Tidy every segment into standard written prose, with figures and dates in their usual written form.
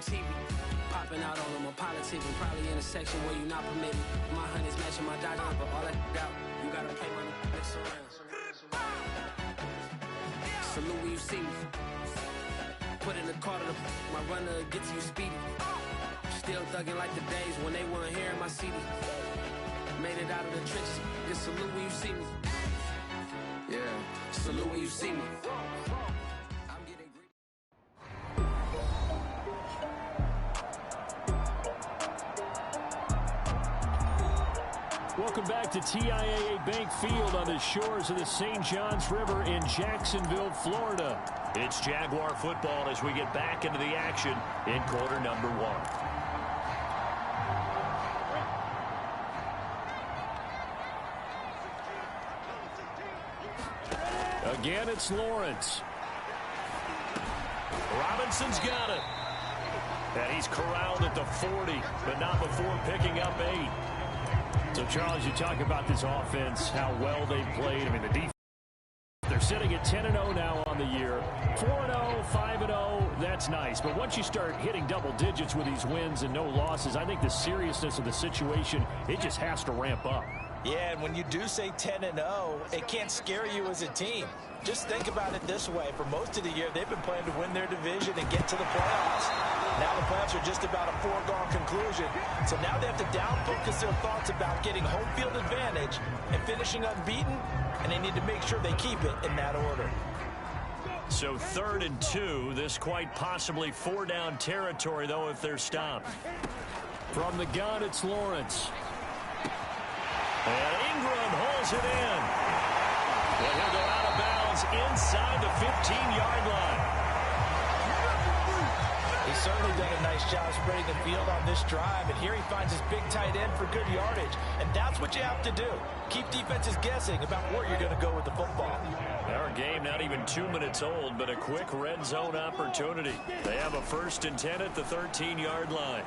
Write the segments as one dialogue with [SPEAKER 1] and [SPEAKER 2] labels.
[SPEAKER 1] TV. Popping out on them, I'm politicking. Probably in a section where you not permitted. My honey's matching my Dodger, but all that out. You gotta play my next around. Salute when you see me. Put in the car to my runner, get to you speedy. Still thugging like the days when they weren't hearing my CD. Made it out of the trenches. Just salute when you see me. Yeah, salute when you see me. I'm getting greedy.
[SPEAKER 2] Welcome back to TIAA Bank Field on the shores of the St. Johns River in Jacksonville, Florida.
[SPEAKER 3] It's Jaguar football as we get back into the action in quarter number 1.
[SPEAKER 2] Again, it's Lawrence.
[SPEAKER 3] Robinson's got it. And he's corralled at the 40, but not before picking up 8.
[SPEAKER 2] So, Charles, you talk about this offense, how well they played. I mean, the defense, they're sitting at 10-0 now on the year. 4-0, 5-0, that's nice. But once you start hitting double digits with these wins and no losses, I think the seriousness of the situation, it just has to ramp up.
[SPEAKER 4] Yeah, and when you do say 10-0, it can't scare you as a team. Just think about it this way. For most of the year, they've been playing to win their division and get to the playoffs. Now the playoffs are just about a foregone conclusion. So now they have to down-focus their thoughts about getting home field advantage and finishing unbeaten, and they need to make sure they keep it in that order.
[SPEAKER 3] So 3rd and 2, this quite possibly 4-down territory, though, if they're stopped.
[SPEAKER 2] From the gun, it's Lawrence.
[SPEAKER 3] And Ingram holds it in. And he'll go out of bounds inside the 15-yard line.
[SPEAKER 4] He's certainly done a nice job spreading the field on this drive, and here he finds his big tight end for good yardage. And that's what you have to do. Keep defenses guessing about where you're going to go with the football.
[SPEAKER 3] Our game not even 2 minutes old, but a quick red zone opportunity. They have a 1st and 10 at the 13-yard line.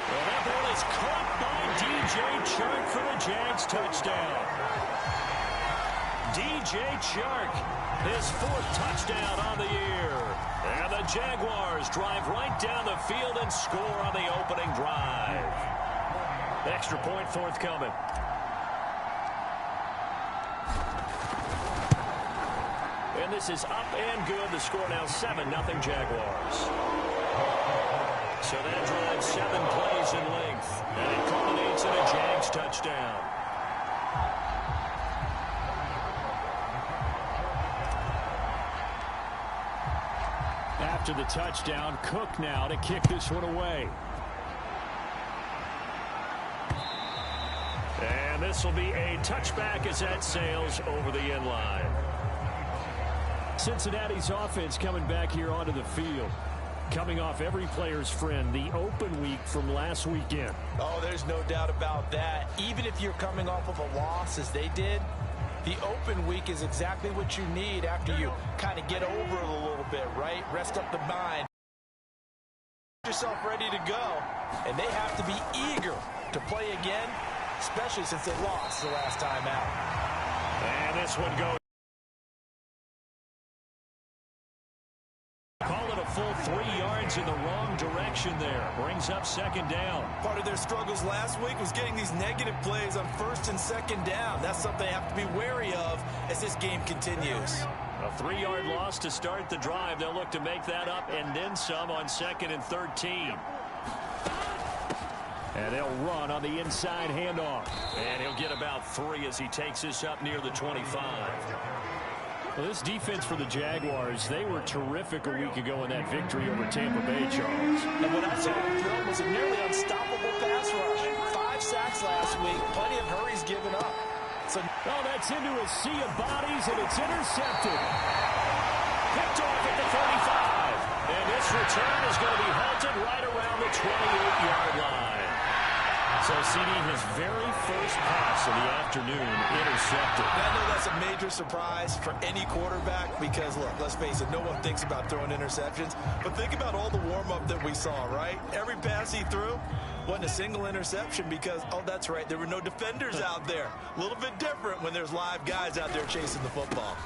[SPEAKER 3] Well, that ball is caught by DJ Chark for the Jags touchdown. DJ Chark, his 4th touchdown on the year. And the Jaguars drive right down the field and score on the opening drive. Extra point forthcoming. And this is up and good. The score now 7-0 Jaguars. So that drives 7 plays in length. And it culminates in a Jags touchdown.
[SPEAKER 2] After the touchdown, Cook now to kick this one away.
[SPEAKER 3] And this will be a touchback as that sails over the end line.
[SPEAKER 2] Cincinnati's offense coming back here onto the field. Coming off every player's friend, the open week from last weekend.
[SPEAKER 4] Oh, there's no doubt about that. Even if you're coming off of a loss as they did, the open week is exactly what you need after you kind of get over it a little bit, right? Rest up the mind. Get yourself ready to go. And they have to be eager to play again, especially since they lost the last time out.
[SPEAKER 3] And this one goes. Call it a full 3 yards in the wrong direction there. Brings up 2nd down.
[SPEAKER 4] Part of their struggles last week was getting these negative plays on 1st and 2nd down. That's something they have to be wary of as this game continues.
[SPEAKER 3] A 3-yard loss to start the drive. They'll look to make that up and then some on 2nd and 13.
[SPEAKER 2] And they'll run on the inside handoff.
[SPEAKER 3] And he'll get about 3 as he takes this up near the 25.
[SPEAKER 2] Well, this defense for the Jaguars, they were terrific a week ago in that victory over Tampa Bay, Charles.
[SPEAKER 4] And what I saw on film was a nearly unstoppable pass rush. 5 sacks last week, plenty of hurries given up. So,
[SPEAKER 2] oh, that's into a sea of bodies, and it's intercepted.
[SPEAKER 3] Picked off at the 35. And this return is going to be halted right around the 28-yard line. So, CD, his very first pass of the afternoon intercepted.
[SPEAKER 4] I know that's a major surprise for any quarterback because, look, let's face it, no one thinks about throwing interceptions. But think about all the warm-up that we saw, right? Every pass he threw wasn't a single interception because, oh, that's right, there were no defenders out there. A little bit different when there's live guys out there chasing the football.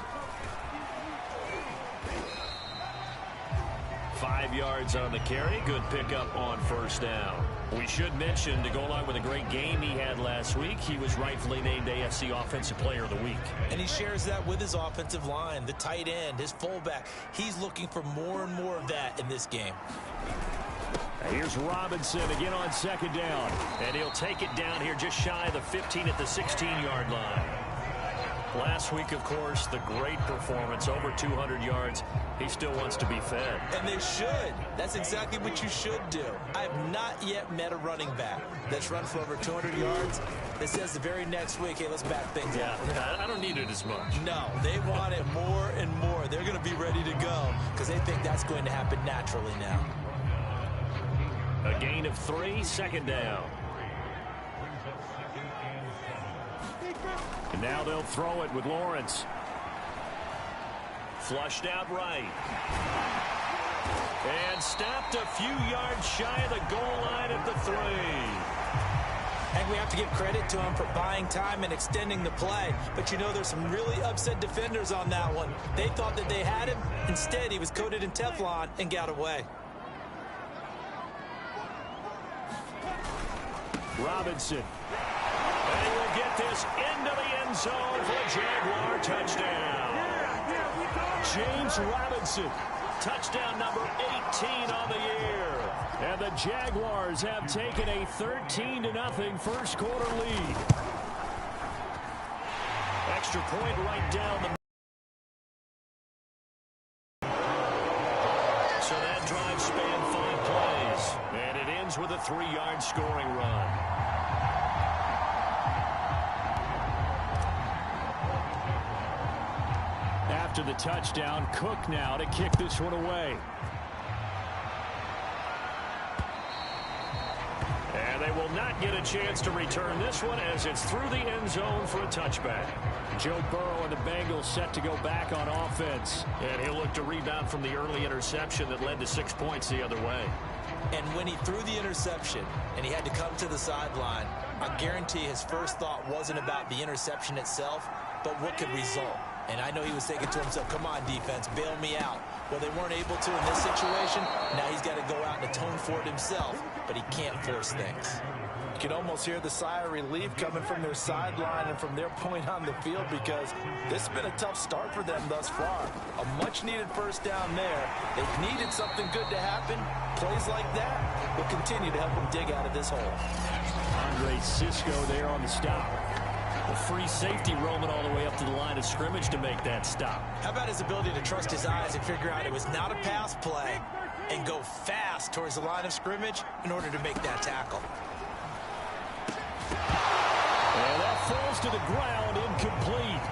[SPEAKER 3] 5 yards on the carry. Good pickup on first down. We should mention, to go along with a great game he had last week, he was rightfully named AFC Offensive Player of the Week.
[SPEAKER 4] And he shares that with his offensive line, the tight end, his fullback. He's looking for more and more of that in this game.
[SPEAKER 2] Here's Robinson again on second down.
[SPEAKER 3] And he'll take it down here just shy of the 15 at the 16-yard line. Last week, of course, the great performance, over 200 yards. He still wants to be fed.
[SPEAKER 4] And they should. That's exactly what you should do. I have not yet met a running back that's run for over 200 yards that says the very next week, hey, let's back things up.
[SPEAKER 3] I don't need it as much.
[SPEAKER 4] No, they want it more and more. They're going to be ready to go because they think that's going to happen naturally now.
[SPEAKER 3] A gain of 3, second down.
[SPEAKER 2] And now they'll throw it with Lawrence.
[SPEAKER 3] Flushed out right. And stopped a few yards shy of the goal line at the 3.
[SPEAKER 4] And we have to give credit to him for buying time and extending the play. But you know, there's some really upset defenders on that one. They thought that they had him. Instead, he was coated in Teflon and got away.
[SPEAKER 2] Robinson.
[SPEAKER 3] And he will get this into the end zone for a Jaguar touchdown.
[SPEAKER 2] James Robinson.
[SPEAKER 3] Touchdown number 18 on the year.
[SPEAKER 2] And the Jaguars have taken a 13-0 first quarter lead.
[SPEAKER 3] Extra point right down the middle. So that drive spanned 5 plays. And it ends with a 3-yard scoring run.
[SPEAKER 2] After the touchdown, Cook now to kick this one away.
[SPEAKER 3] And they will not get a chance to return this one as it's through the end zone for a touchback.
[SPEAKER 2] Joe Burrow and the Bengals set to go back on offense.
[SPEAKER 3] And he'll look to rebound from the early interception that led to 6 points the other way.
[SPEAKER 4] And when he threw the interception and he had to come to the sideline, I guarantee his first thought wasn't about the interception itself, but what could result. And I know he was thinking to himself, come on, defense, bail me out. Well, they weren't able to in this situation. Now he's got to go out and atone for it himself, but he can't force things. You can almost hear the sigh of relief coming from their sideline and from their point on the field because this has been a tough start for them thus far. A much-needed first down there. They've needed something good to happen. Plays like that will continue to help them dig out of this hole.
[SPEAKER 2] Andre Cisco there on the stop.
[SPEAKER 3] A free safety roaming all the way up to the line of scrimmage to make that stop.
[SPEAKER 4] How about his ability to trust his eyes and figure out it was not a pass play and go fast towards the line of scrimmage in order to make that tackle.
[SPEAKER 2] And that falls to the ground, incomplete.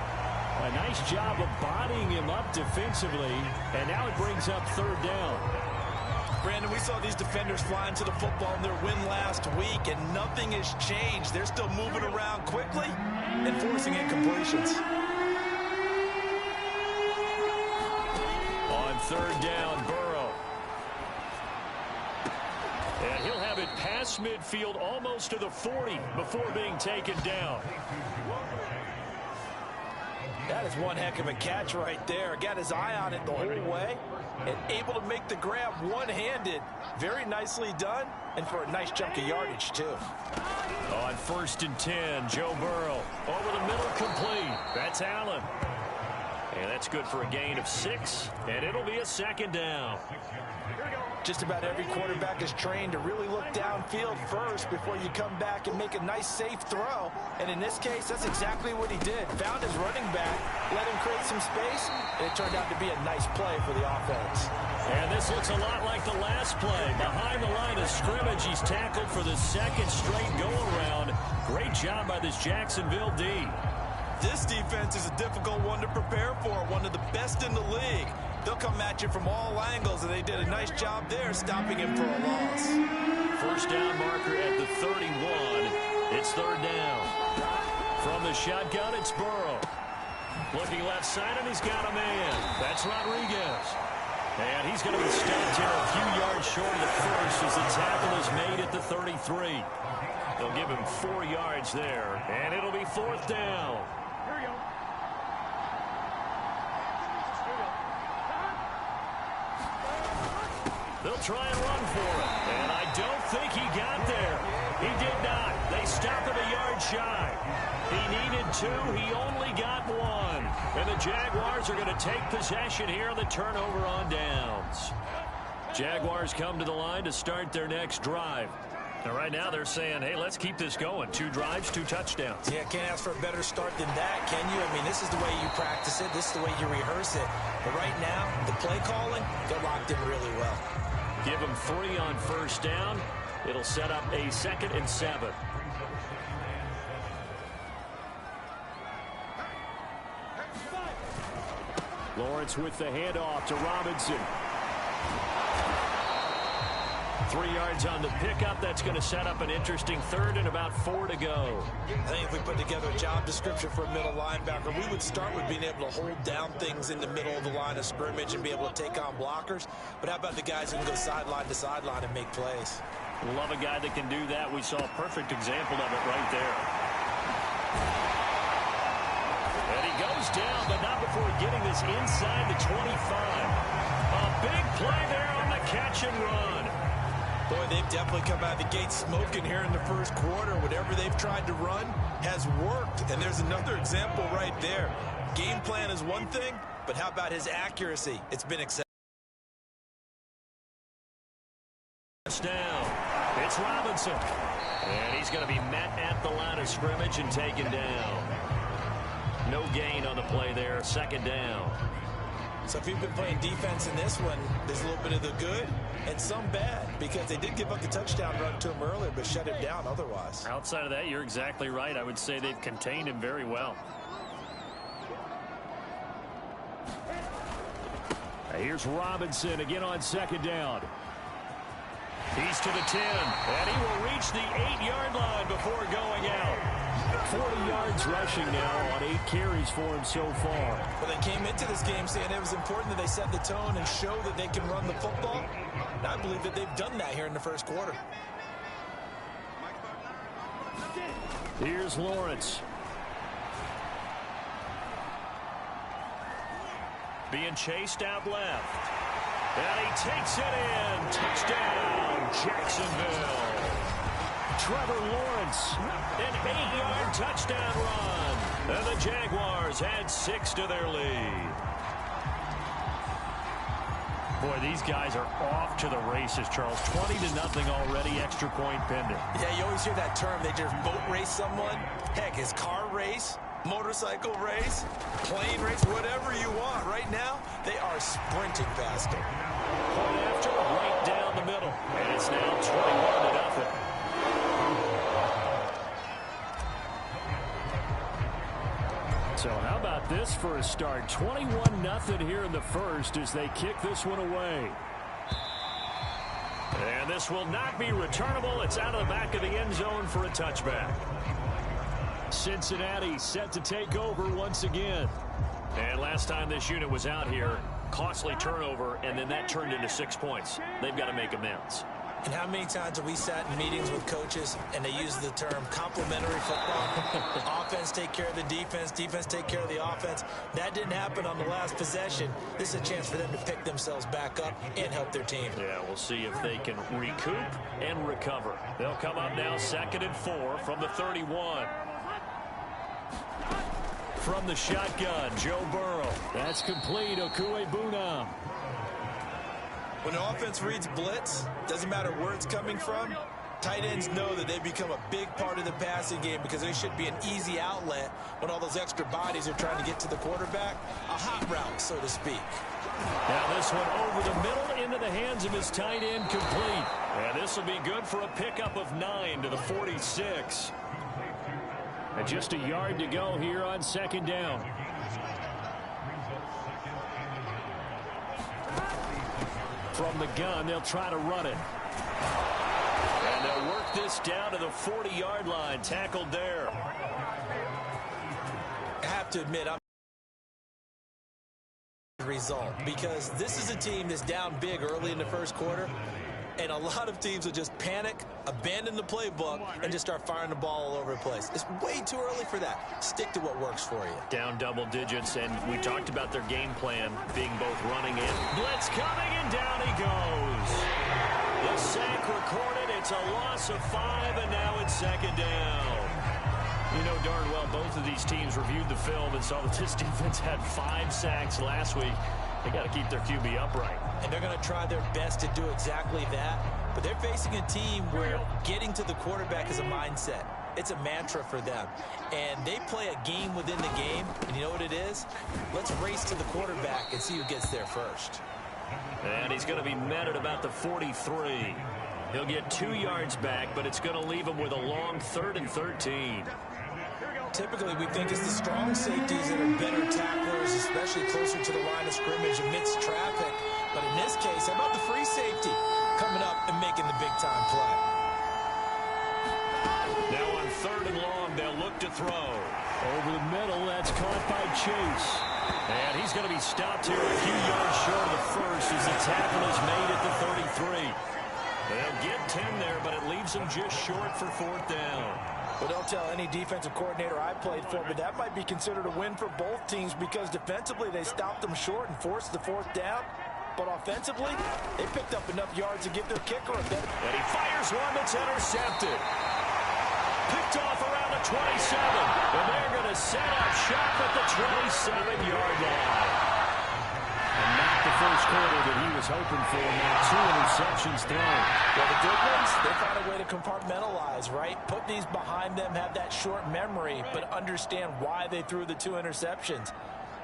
[SPEAKER 2] A nice job of bodying him up defensively, and now it brings up third down.
[SPEAKER 4] Brandon, we saw these defenders flying to the football in their win last week, and nothing has changed. They're still moving around quickly and forcing incompletions.
[SPEAKER 3] On third down, Burrow. And he'll have it past midfield almost to the 40 before being taken down.
[SPEAKER 4] That is one heck of a catch right there. Got his eye on it the whole way and able to make the grab one-handed. Very nicely done, and for a nice chunk of yardage, too.
[SPEAKER 3] On first and 10, Joe Burrow. Over the middle, complete. That's Allen. And that's good for a gain of 6, and it'll be a second down.
[SPEAKER 4] Just about every quarterback is trained to really look downfield first before you come back and make a nice, safe throw. And in this case, that's exactly what he did. Found his running back, let him create some space, and it turned out to be a nice play for the offense.
[SPEAKER 3] And this looks a lot like the last play. Behind the line of scrimmage, he's tackled for the second straight go-around. Great job by this Jacksonville D.
[SPEAKER 4] This defense is a difficult one to prepare for, one of the best in the league. They'll come at you from all angles, and they did a nice job there stopping him for a loss.
[SPEAKER 3] First down marker at the 31. It's third down. From the shotgun, it's Burrow. Looking left side, and he's got a man. That's Rodriguez. And he's going to be stopped here a few yards short of the first as the tackle is made at the 33. They'll give him 4 yards there, and it'll be fourth down. They'll try and run for it. And I don't think he got there. He did not. They stop him a yard shy. He needed 2. He only got 1. And the Jaguars are going to take possession here on the turnover on downs. Jaguars come to the line to start their next drive. And right now they're saying, hey, let's keep this going. 2 drives, 2 touchdowns.
[SPEAKER 4] Yeah, can't ask for a better start than that, can you? I mean, this is the way you practice it. This is the way you rehearse it. But right now, the play calling, they're locked in really well.
[SPEAKER 3] Give them 3 on first down. It'll set up a 2nd and 7. Lawrence with the handoff to Robinson. 3 yards on the pickup. That's going to set up an interesting 3rd and about 4 to go.
[SPEAKER 4] I think if we put together a job description for a middle linebacker, we would start with being able to hold down things in the middle of the line of scrimmage and be able to take on blockers. But how about the guys who can go sideline to sideline and make plays?
[SPEAKER 3] Love a guy that can do that. We saw a perfect example of it right there. And he goes down, but not before getting this inside the 25. A big play there on the catch and run.
[SPEAKER 4] Boy, they've definitely come out of the gate smoking here in the first quarter. Whatever they've tried to run has worked. And there's another example right there. Game plan is one thing, but how about his accuracy? It's been accepted.
[SPEAKER 3] Down. It's Robinson. And he's going to be met at the line of scrimmage and taken down. No gain on the play there. 2nd down.
[SPEAKER 4] So if you've been playing defense in this one, there's a little bit of the good and some bad, because they did give up the touchdown run to him earlier, but shut him down otherwise.
[SPEAKER 2] Outside of that, you're exactly right. I would say they've contained him very well.
[SPEAKER 3] Here's Robinson again on 2nd down. He's to the 10, and he will reach the 8-yard line before going out. 40 yards rushing now on 8 carries for him so far.
[SPEAKER 4] Well, they came into this game saying it was important that they set the tone and show that they can run the football. And I believe that they've done that here in the first quarter.
[SPEAKER 3] Here's Lawrence. Being chased out left. And he takes it in. Touchdown, Jacksonville. Trevor Lawrence, an 8-yard touchdown run. And the Jaguars add 6 to their lead.
[SPEAKER 2] Boy, these guys are off to the races, Charles. 20-0 already, extra point pending.
[SPEAKER 4] Yeah, you always hear that term. They just boat race someone. Heck, it's car race, motorcycle race, plane race, whatever you want. Right now, they are sprinting past them.
[SPEAKER 3] Point after, right down the middle. And it's now 21-0.
[SPEAKER 2] So how about this for a start? 21-0 here in the first as they kick this one away.
[SPEAKER 3] And this will not be returnable. It's out of the back of the end zone for a touchback.
[SPEAKER 2] Cincinnati set to take over once again.
[SPEAKER 3] And last time this unit was out here, costly turnover, and then that turned into 6 points. They've got to make amends.
[SPEAKER 4] And how many times have we sat in meetings with coaches and they use the term complementary football? Offense take care of the defense, defense take care of the offense. That didn't happen on the last possession. This is a chance for them to pick themselves back up and help their team.
[SPEAKER 3] Yeah, we'll see if they can recoup and recover. They'll come up now 2nd and 4 from the 31. From the shotgun, Joe Burrow.
[SPEAKER 2] That's complete. Okuebuna.
[SPEAKER 4] When the offense reads blitz, doesn't matter where it's coming from, tight ends know that they become a big part of the passing game because they should be an easy outlet when all those extra bodies are trying to get to the quarterback. A hot route, so to speak.
[SPEAKER 3] Now this one over the middle into the hands of his tight end, complete. And this will be good for a pickup of 9 to the 46.
[SPEAKER 2] And just a yard to go here on 2nd down. From the gun, they'll try to run it.
[SPEAKER 3] And they'll work this down to the 40-yard line. Tackled there.
[SPEAKER 4] I have to admit, I'm result because this is a team that's down big early in the first quarter, And a lot of teams will just panic, abandon the playbook, and just start firing the ball all over the place. It's way too early for that. Stick to what works for you.
[SPEAKER 3] Down double digits, and we talked about their game plan being both running and blitz coming, and down he goes. The sack recorded. It's a loss of 5, and now it's second down. You know darn well both of these teams reviewed the film and saw that this defense had 5 sacks last week. They got to keep their QB upright.
[SPEAKER 4] And they're going to try their best to do exactly that. But they're facing a team where getting to the quarterback is a mindset. It's a mantra for them. And they play a game within the game. And you know what it is? Let's race to the quarterback and see who gets there first.
[SPEAKER 3] And he's going to be met at about the 43. He'll get 2 yards back, but it's going to leave him with a long 3rd and 13.
[SPEAKER 4] Typically, we think it's the strong safeties that are better tacklers, especially closer to the line of scrimmage amidst traffic. But in this case, how about the free safety coming up and making the big-time play?
[SPEAKER 3] Now on 3rd and long, they'll look to throw.
[SPEAKER 2] Over the middle, that's caught by Chase.
[SPEAKER 3] And he's going to be stopped here a few yards short of the first as the tackle is made at the 33. They'll get 10 there, but it leaves them just short for 4th down.
[SPEAKER 4] Well, don't tell any defensive coordinator I played for, but that might be considered a win for both teams because defensively they stopped them short and forced the 4th down. But offensively, they picked up enough yards to give their kicker a bit.
[SPEAKER 3] And he fires one that's intercepted. Picked off around the 27. And they're going to set up shop at the 27-yard line.
[SPEAKER 2] And not the first quarter that he was hoping for. Now 2 interceptions thrown.
[SPEAKER 4] Well, the good ones, they found a way to compartmentalize, right? Put these behind them, have that short memory, but understand why they threw the 2 interceptions.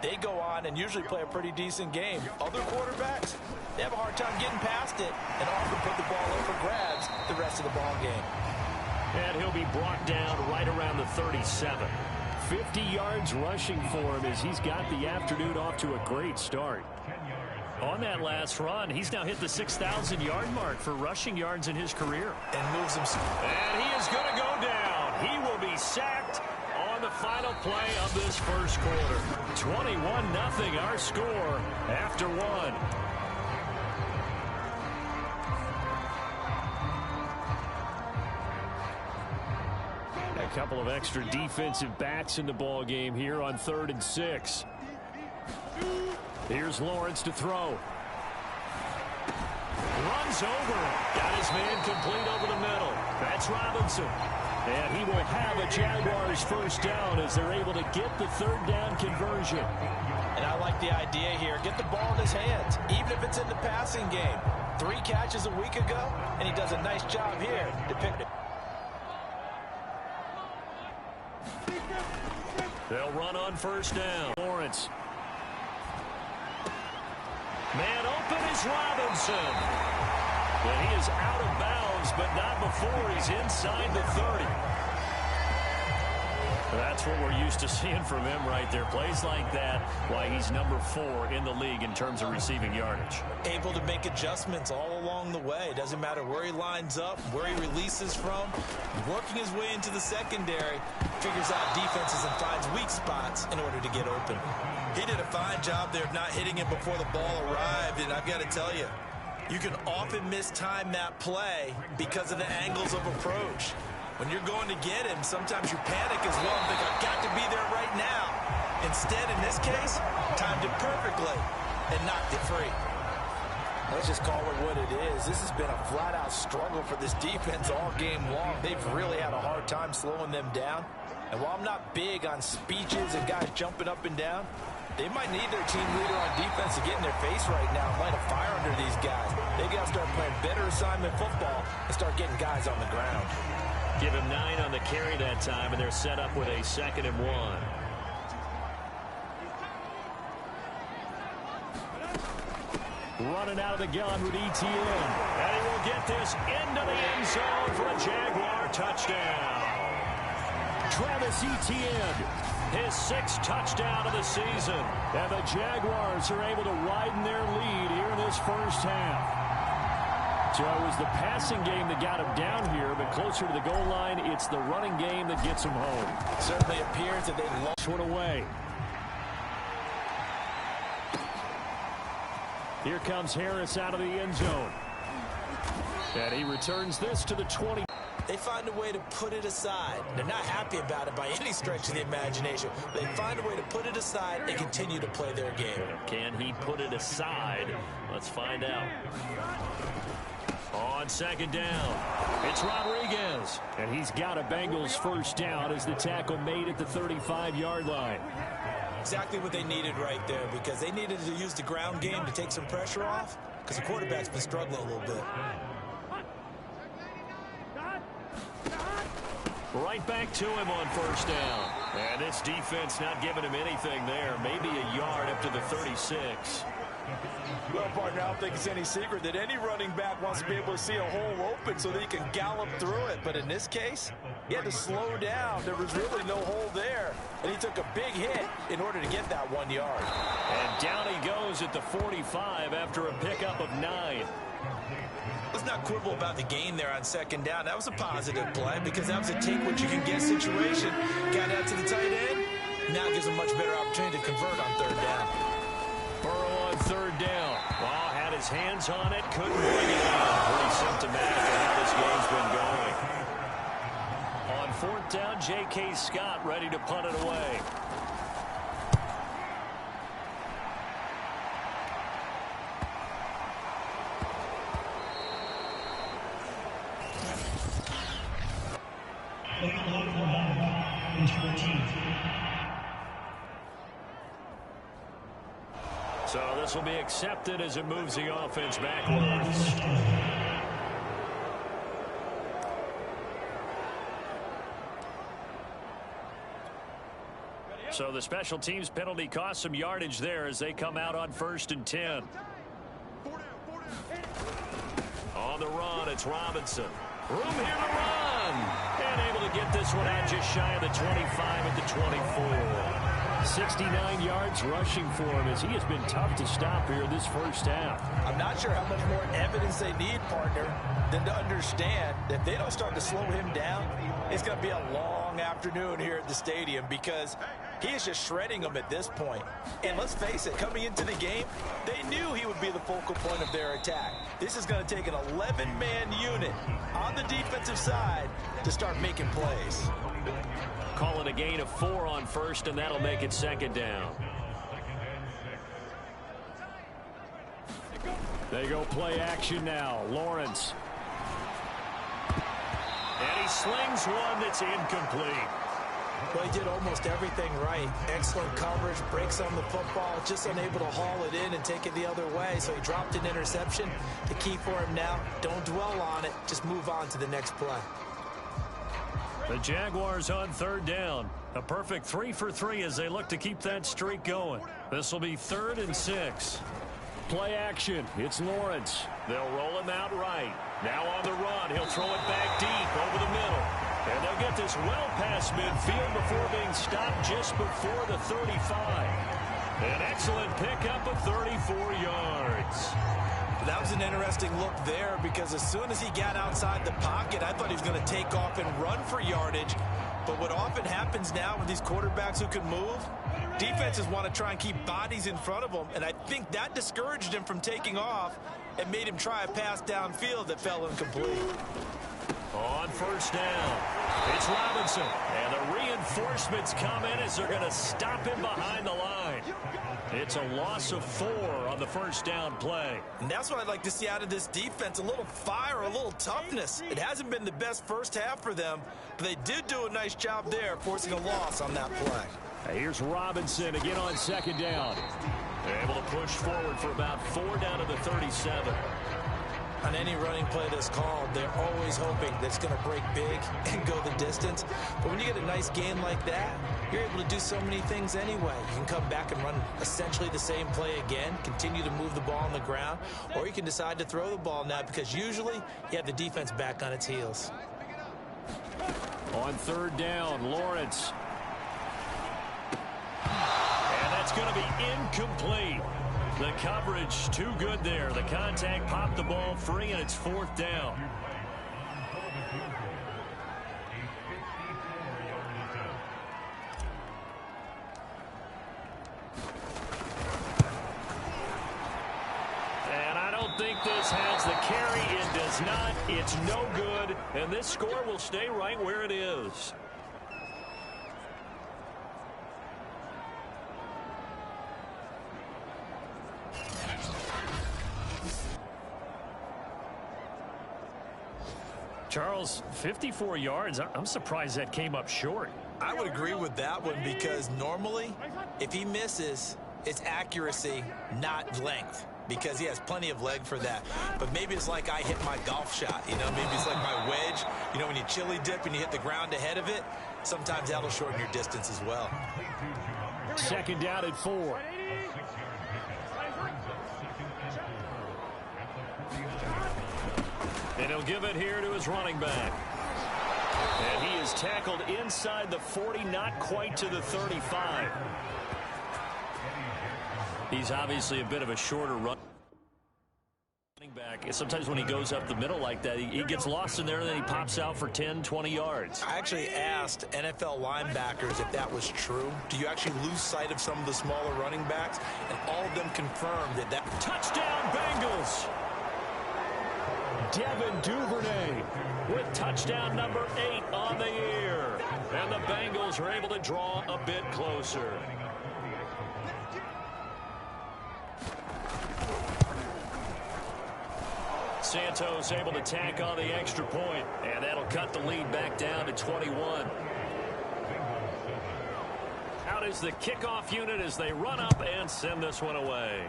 [SPEAKER 4] They go on and usually play a pretty decent game. Other quarterbacks, they have a hard time getting past it and often put the ball up for grabs the rest of the ball game.
[SPEAKER 3] And he'll be brought down right around the 37.
[SPEAKER 2] 50 yards rushing for him as he's got the afternoon off to a great start.
[SPEAKER 3] On that last run, he's now hit the 6,000-yard mark for rushing yards in his career.
[SPEAKER 4] And moves him.
[SPEAKER 3] And he is going to go down. He will be sacked on the final play of this first quarter. 21-0 our score after 1.
[SPEAKER 2] A couple of extra defensive backs in the ball game here on 3rd and 6. Here's Lawrence to throw.
[SPEAKER 3] Runs over. Got his man complete over the middle. That's Robinson.
[SPEAKER 2] And he will have a Jaguars first down as they're able to get the 3rd down conversion.
[SPEAKER 4] And I like the idea here. Get the ball in his hands, even if it's in the passing game. 3 catches a week ago, and he does a nice job here to pick it.
[SPEAKER 3] They'll run on first down.
[SPEAKER 2] Lawrence.
[SPEAKER 3] Man open is Robinson. And he is out of bounds, but not before he's inside the 30. That's what we're used to seeing from him right there. Plays like that, why he's number 4 in the league in terms of receiving yardage.
[SPEAKER 4] Able to make adjustments all along the way. Doesn't matter where he lines up, where he releases from. Working his way into the secondary, figures out defenses and finds weak spots in order to get open. He did a fine job there of not hitting it before the ball arrived, and I've got to tell you, you can often mistime that play because of the angles of approach. When you're going to get him, sometimes you panic as well and think, I've got to be there right now. Instead, in this case, timed it perfectly and knocked it free. Let's just call it what it is. This has been a flat-out struggle for this defense all game long. They've really had a hard time slowing them down. And while I'm not big on speeches and guys jumping up and down, they might need their team leader on defense to get in their face right now and light a fire under these guys. They got to start playing better assignment football and start getting guys on the ground.
[SPEAKER 3] Give him 9 on the carry that time, and they're set up with a 2nd and 1.
[SPEAKER 2] Running out of the gun with ETN.
[SPEAKER 3] And he will get this into the end zone for a Jaguar touchdown.
[SPEAKER 2] Travis Etienne.
[SPEAKER 3] His 6th touchdown of the season.
[SPEAKER 2] And the Jaguars are able to widen their lead here in this first half. So it was the passing game that got him down here, but closer to the goal line, it's the running game that gets him home.
[SPEAKER 4] Certainly appears that they lost
[SPEAKER 2] one away. Here comes Harris out of the end zone. And he returns this to the 20.
[SPEAKER 4] They find a way to put it aside. They're not happy about it by any stretch of the imagination. They find a way to put it aside and continue to play their game.
[SPEAKER 3] Can he put it aside? Let's find out. On second down, it's Rodriguez.
[SPEAKER 2] And he's got a Bengals first down as the tackle made at the 35-yard line.
[SPEAKER 4] Exactly what they needed right there, because they needed to use the ground game to take some pressure off, because the quarterback's been struggling a little bit.
[SPEAKER 3] Right back to him on first down. And this defense not giving him anything there. Maybe a yard up to the 36.
[SPEAKER 4] Well, partner, I don't think it's any secret that any running back wants to be able to see a hole open so that he can gallop through it. But in this case, he had to slow down. There was really no hole there. And he took a big hit in order to get that 1 yard.
[SPEAKER 3] And down he goes at the 45 after a pickup of 9.
[SPEAKER 4] Let's not quibble about the gain there on second down. That was a positive play because that was a take-what-you-can-get situation. Got out to the tight end. Now gives him much better opportunity to convert on third down.
[SPEAKER 3] Burrow on third down. Well, had his hands on it, couldn't bring it out. Pretty symptomatic of how this game's been going. On fourth down, J.K. Scott ready to punt it away. So this will be accepted as it moves the offense backwards. So the special teams penalty cost some yardage there as they come out on 1st and 10. On the run, it's Robinson. Room here to run. And able to get this one out just shy of the 25 at the 24.
[SPEAKER 2] 69 yards rushing for him as he has been tough to stop here this first half.
[SPEAKER 4] I'm not sure how much more evidence they need, partner, than to understand that if they don't start to slow him down, it's going to be a long afternoon here at the stadium because he is just shredding them at this point. And let's face it, coming into the game, they knew he would be the focal point of their attack. This is going to take an 11-man unit on the defensive side to start making plays.
[SPEAKER 3] Call it a gain of 4 on first, and that'll make it second down.
[SPEAKER 2] They go play action now. Lawrence.
[SPEAKER 3] And he slings one that's incomplete.
[SPEAKER 4] Well, he did almost everything right. Excellent coverage, breaks on the football, just unable to haul it in and take it the other way. So he dropped an interception. The key for him now, don't dwell on it. Just move on to the next play.
[SPEAKER 3] The Jaguars on third down. A perfect 3 for 3 as they look to keep that streak going. This will be 3rd and 6.
[SPEAKER 2] Play action. It's Lawrence.
[SPEAKER 3] They'll roll him out right. Now on the run. He'll throw it back deep over the middle. And they'll get this well past midfield before being stopped just before the 35. An excellent pickup of 34 yards.
[SPEAKER 4] That was an interesting look there because as soon as he got outside the pocket, I thought he was going to take off and run for yardage. But what often happens now with these quarterbacks who can move, defenses want to try and keep bodies in front of them, and I think that discouraged him from taking off and made him try a pass downfield that fell incomplete.
[SPEAKER 3] On first down, it's Robinson, and the reinforcements come in as they're going to stop him behind the line. It's a loss of 4 on the first down play.
[SPEAKER 4] And that's what I'd like to see out of this defense, a little fire, a little toughness. It hasn't been the best first half for them, but they did do a nice job there, forcing a loss on that play.
[SPEAKER 2] Here's Robinson again on second down.
[SPEAKER 3] They're able to push forward for about 4 down to the 37.
[SPEAKER 4] On any running play that's called, they're always hoping that it's going to break big and go the distance. But when you get a nice game like that, you're able to do so many things anyway. You can come back and run essentially the same play again, continue to move the ball on the ground, or you can decide to throw the ball now because usually you have the defense back on its heels.
[SPEAKER 2] On third down, Lawrence.
[SPEAKER 3] And that's going to be incomplete. The coverage too good there. The contact popped the ball free, and it's 4th down. And I don't think this has the carry. It does not. It's no good, and this score will stay right where it is. Charles, 54 yards. I'm surprised that came up short.
[SPEAKER 4] I would agree with that one because normally, if he misses, it's accuracy, not length, because he has plenty of leg for that. But maybe it's like I hit my golf shot, you know, maybe it's like my wedge. You know, when you chili dip and you hit the ground ahead of it, sometimes that'll shorten your distance as well.
[SPEAKER 2] Second down at 4.
[SPEAKER 3] And he'll give it here to his running back. And he is tackled inside the 40, not quite to the 35. He's obviously a bit of a shorter running back. Sometimes when he goes up the middle like that, he gets lost in there, and then he pops out for 10, 20 yards.
[SPEAKER 4] I actually asked NFL linebackers if that was true. Do you actually lose sight of some of the smaller running backs? And all of them confirmed that.
[SPEAKER 3] Touchdown, Bengals! Devin Duvernay with touchdown number 8 on the year. And the Bengals are able to draw a bit closer. Santos able to tack on the extra point, and that'll cut the lead back down to 21. Out is the kickoff unit as they run up and send this one away.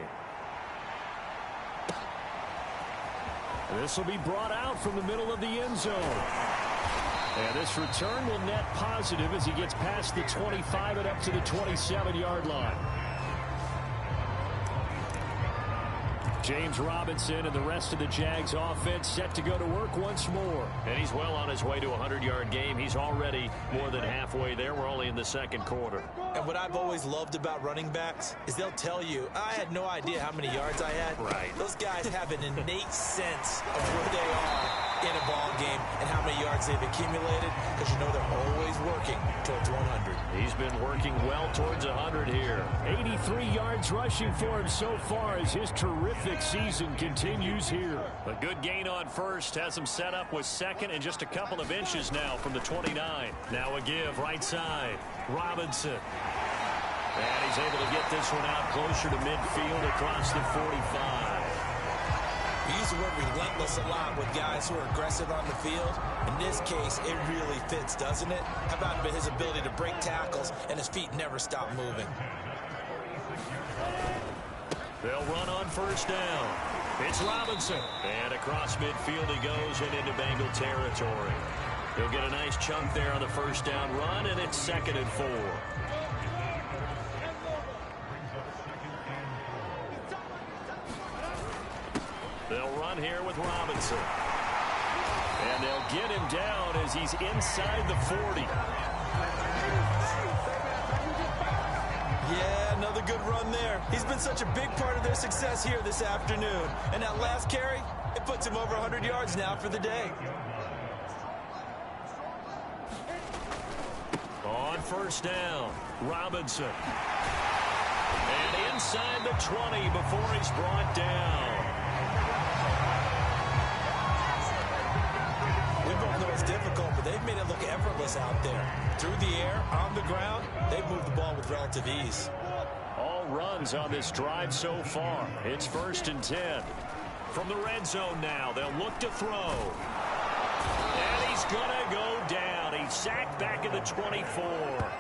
[SPEAKER 2] This will be brought out from the middle of the end zone. And this return will net positive as he gets past the 25 and up to the 27-yard line. James Robinson and the rest of the Jags offense set to go to work once more.
[SPEAKER 3] And he's well on his way to a 100-yard game. He's already more than halfway there. We're only in the second quarter.
[SPEAKER 4] And what I've always loved about running backs is they'll tell you, I had no idea how many yards I had.
[SPEAKER 3] Right.
[SPEAKER 4] Those guys have an innate sense of where they are in a ball game and how many yards they've accumulated, because you know they're always working towards 100.
[SPEAKER 3] He's been working well towards 100 here.
[SPEAKER 2] 83 yards rushing for him so far as his terrific season continues here.
[SPEAKER 3] A good gain on first has him set up with second and just a couple of inches now from the 29. Now a give right side. Robinson. And he's able to get this one out closer to midfield across the 45.
[SPEAKER 4] We use the word relentless a lot with guys who are aggressive on the field. In this case, it really fits, doesn't it? How about his ability to break tackles and his feet never stop moving?
[SPEAKER 3] They'll run on first down. It's Robinson. And across midfield he goes and into Bengal territory. He'll get a nice chunk there on the first down run, and it's 2nd and 4. They'll run here with Robinson. And they'll get him down as he's inside the 40.
[SPEAKER 4] Yeah, another good run there. He's been such a big part of their success here this afternoon. And that last carry, it puts him over 100 yards now for the day.
[SPEAKER 3] On first down, Robinson. And inside the 20 before he's brought down.
[SPEAKER 4] We both know it's difficult, but they've made it look effortless out there. Through the air, on the ground, they've moved the ball with relative ease.
[SPEAKER 3] All runs on this drive so far. It's 1st and 10. From the red zone now, they'll look to throw. And he's going to go down. He's sacked back at the 24.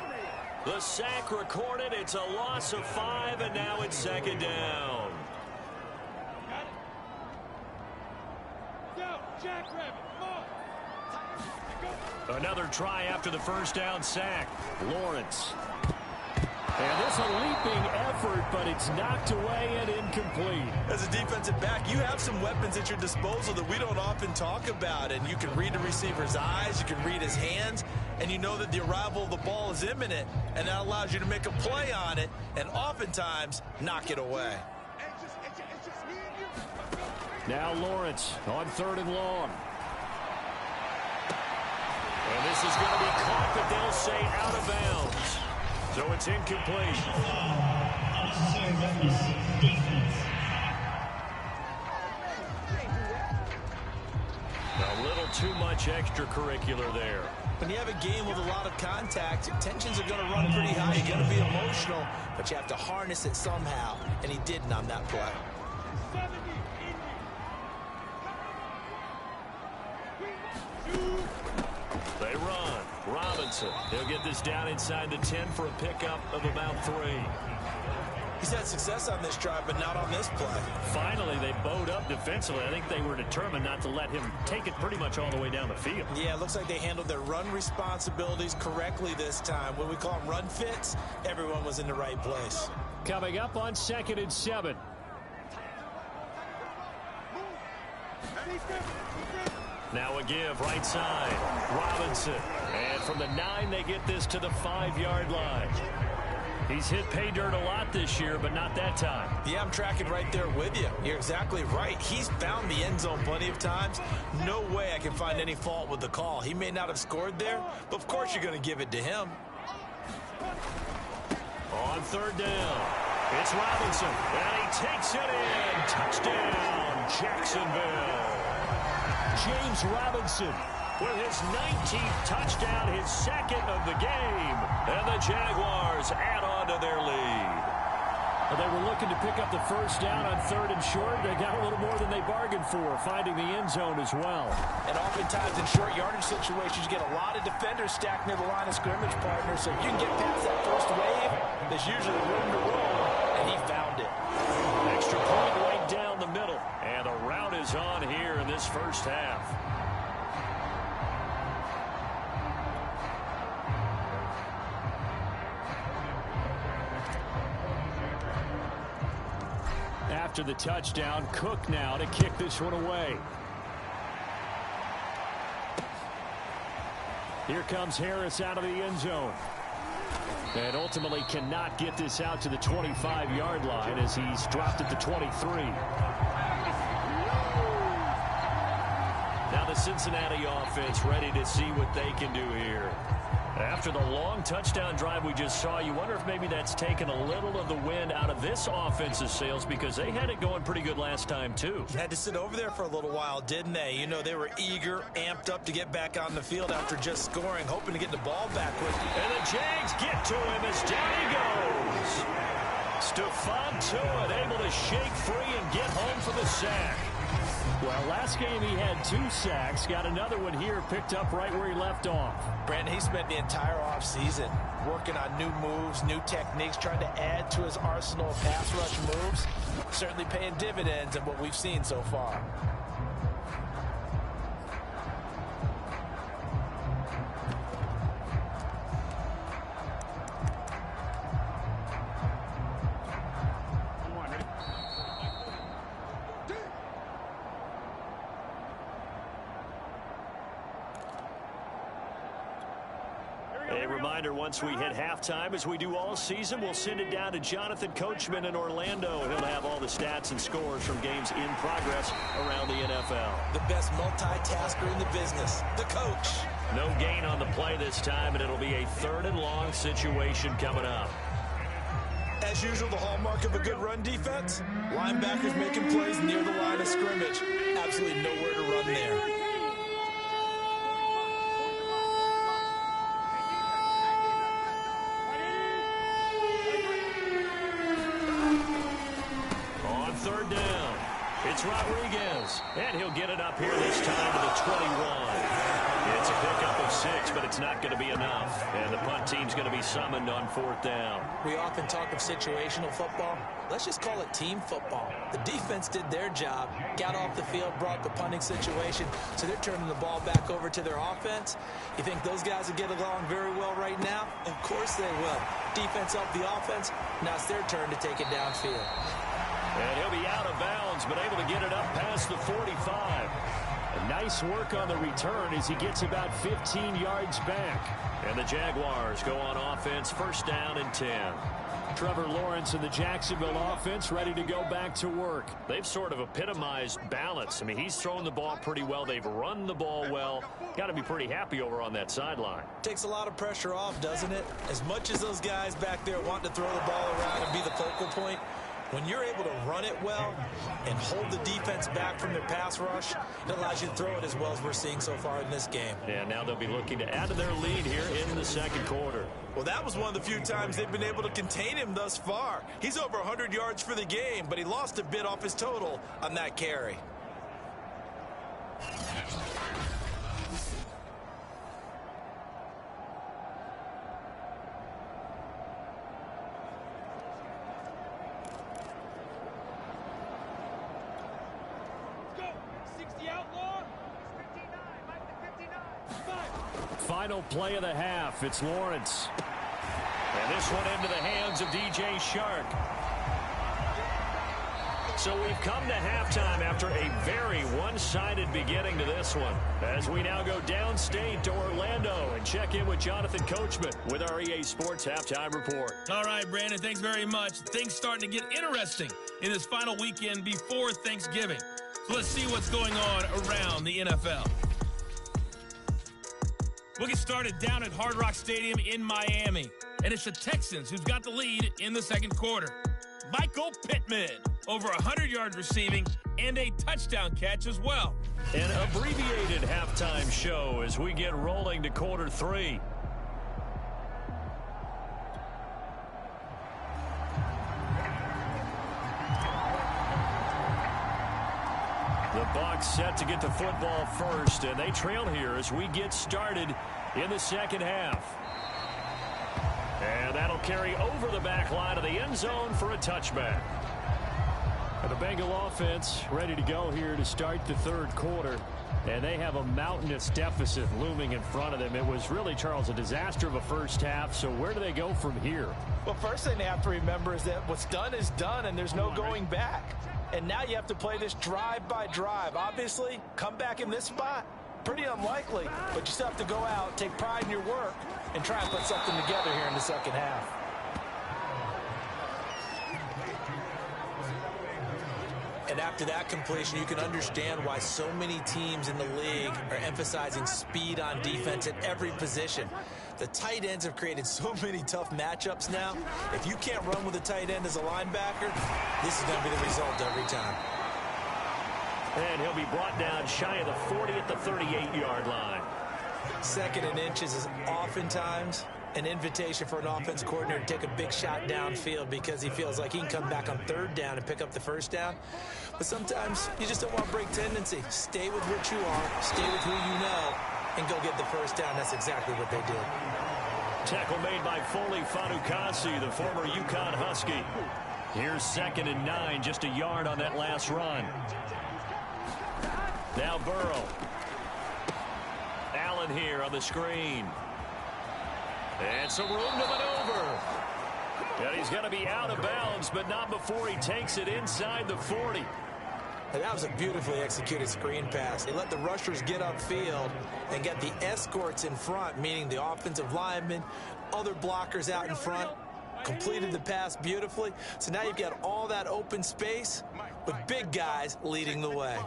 [SPEAKER 3] The sack recorded. It's a loss of 5, and now it's 2nd down. Another try after the first down sack. Lawrence.
[SPEAKER 2] And this a leaping effort, but it's knocked away and incomplete.
[SPEAKER 4] As a defensive back, you have some weapons at your disposal that we don't often talk about. And you can read the receiver's eyes, you can read his hands, and you know that the arrival of the ball is imminent. And that allows you to make a play on it and oftentimes knock it away.
[SPEAKER 2] Now Lawrence on 3rd and long.
[SPEAKER 3] And this is going to be caught, but they'll say out of bounds. So it's incomplete. A little too much extracurricular there.
[SPEAKER 4] When you have a game with a lot of contact, tensions are going to run pretty high. You're going to be emotional, but you have to harness it somehow, and he didn't on that play.
[SPEAKER 3] They run. Robinson. He'll get this down inside the 10 for a pickup of about 3.
[SPEAKER 4] He's had success on this drive, but not on this play.
[SPEAKER 2] Finally, they bowed up defensively. I think they were determined not to let him take it pretty much all the way down the field.
[SPEAKER 4] Yeah, it looks like they handled their run responsibilities correctly this time. When we call them run fits, everyone was in the right place.
[SPEAKER 2] Coming up on 2nd and 7.
[SPEAKER 3] Now a give, right side. Robinson. And from the 9, they get this to the 5-yard line. He's hit pay dirt a lot this year, but not that time.
[SPEAKER 4] Yeah, I'm tracking right there with you. You're exactly right. He's found the end zone plenty of times. No way I can find any fault with the call. He may not have scored there, but of course you're going to give it to him.
[SPEAKER 3] On 3rd down, it's Robinson, and he takes it in. Touchdown, Jacksonville.
[SPEAKER 2] James Robinson
[SPEAKER 3] with his 19th touchdown, his 2nd of the game. And the Jaguars add on to their lead.
[SPEAKER 2] They were looking to pick up the first down on 3rd and short. They got a little more than they bargained for, finding the end zone as well.
[SPEAKER 4] And oftentimes in short yardage situations, you get a lot of defenders stacked near the line of scrimmage partners. So if you can get past that first wave, there's usually room to roll, and he found it.
[SPEAKER 3] Extra point right down the middle. And the route is on here in this first half.
[SPEAKER 2] After the touchdown, Cook now to kick this one away. Here comes Harris out of the end zone. And ultimately cannot get this out to the 25-yard line as he's dropped at the 23.
[SPEAKER 3] Now the Cincinnati offense ready to see what they can do here. After the long touchdown drive we just saw, you wonder if maybe that's taken a little of the wind out of this offense's sails because they had it going pretty good last time, too.
[SPEAKER 4] Had to sit over there for a little while, didn't they? You know, they were eager, amped up to get back on the field after just scoring, hoping to get the ball back quickly.
[SPEAKER 3] And the Jags get to him as down he goes. Stephon Tuitt able to shake free and get home for the sack.
[SPEAKER 2] Well, last game he had 2 sacks. Got another one here picked up right where he left off.
[SPEAKER 4] Brandon, he spent the entire offseason working on new moves, new techniques, trying to add to his arsenal of pass rush moves. Certainly paying dividends in what we've seen so far.
[SPEAKER 3] Once we hit halftime, as we do all season, we'll send it down to Jonathan Coachman in Orlando. He'll have all the stats and scores from games in progress around the NFL.
[SPEAKER 4] The best multitasker in the business, the coach.
[SPEAKER 3] No gain on the play this time, and it'll be a 3rd and long situation coming up.
[SPEAKER 4] As usual, the hallmark of a good run defense, linebackers making plays near the line of scrimmage. Absolutely nowhere to run there.
[SPEAKER 3] It's Rodriguez, and he'll get it up here this time to the 21. It's a pickup of 6, but it's not going to be enough. And the punt team's going to be summoned on 4th down.
[SPEAKER 4] We often talk of situational football. Let's just call it team football. The defense did their job, got off the field, brought the punting situation, so they're turning the ball back over to their offense. You think those guys will get along very well right now? Of course they will. Defense helped the offense. Now it's their turn to take it downfield.
[SPEAKER 3] And he'll be out of bounds, but able to get it up past the 45.
[SPEAKER 2] A nice work on the return as he gets about 15 yards back.
[SPEAKER 3] And the Jaguars go on offense, 1st down and 10.
[SPEAKER 2] Trevor Lawrence and the Jacksonville offense ready to go back to work.
[SPEAKER 3] They've sort of epitomized balance. I mean, he's thrown the ball pretty well. They've run the ball well. Got to be pretty happy over on that sideline.
[SPEAKER 4] Takes a lot of pressure off, doesn't it? As much as those guys back there want to throw the ball around and be the focal point, When you're able to run it well and hold the defense back from their pass rush, it allows you to throw it as well as we're seeing so far in this game.
[SPEAKER 3] Yeah, now they'll be looking to add to their lead here in the second quarter.
[SPEAKER 4] Well, that was one of the few times they've been able to contain him thus far. He's over 100 yards for the game, but he lost a bit off his total on that carry.
[SPEAKER 3] Final play of the half. It's Lawrence. And this one into the hands of DJ Shark. So we've come to halftime after a very one-sided beginning to this one. As we now go downstate to Orlando and check in with Jonathan Coachman with our EA Sports Halftime Report.
[SPEAKER 5] All right, Brandon, thanks very much. Things starting to get interesting in this final weekend before Thanksgiving. So let's see what's going on around the NFL. We'll get started down at Hard Rock Stadium in Miami. And it's the Texans who've got the lead in the second quarter. Michael Pittman, over 100 yards receiving and a touchdown catch as well.
[SPEAKER 3] An abbreviated halftime show as we get rolling to quarter three. The Bucs set to get the football first, and they trail here as we get started in the second half. And that'll carry over the back line of the end zone for a touchback. And the Bengal offense ready to go here to start the third quarter. And they have a mountainous deficit looming in front of them. It was really, Charles, a disaster of a first half. So where do they go from here?
[SPEAKER 4] Well, first thing they have to remember is that what's done is done, and there's no going back. And now you have to play this drive by drive. Obviously, come back in this spot, pretty unlikely. But you still have to go out, take pride in your work, and try and put something together here in the second half. And after that completion, you can understand why so many teams in the league are emphasizing speed on defense at every position. The tight ends have created so many tough matchups now. If you can't run with a tight end as a linebacker, this is going to be the result every time.
[SPEAKER 3] And he'll be brought down shy of the 40 at the 38-yard line.
[SPEAKER 4] Second and inches is oftentimes an invitation for an offense coordinator to take a big shot downfield because he feels like he can come back on third down and pick up the first down. But sometimes you just don't want to break tendency. Stay with what you are, stay with who you know, and go get the first down. That's exactly what they did.
[SPEAKER 3] Tackle made by Foley Fatukasi, the former UConn Husky. Here's 2nd and 9, just a yard on that last run. Now Burrow. Allen here on the screen. And some room to maneuver. And he's going to be out of bounds, but not before he takes it inside the 40.
[SPEAKER 4] And that was a beautifully executed screen pass. They let the rushers get upfield and get the escorts in front, meaning the offensive linemen, other blockers out in front, completed the pass beautifully. So now you've got all that open space with big guys leading the way.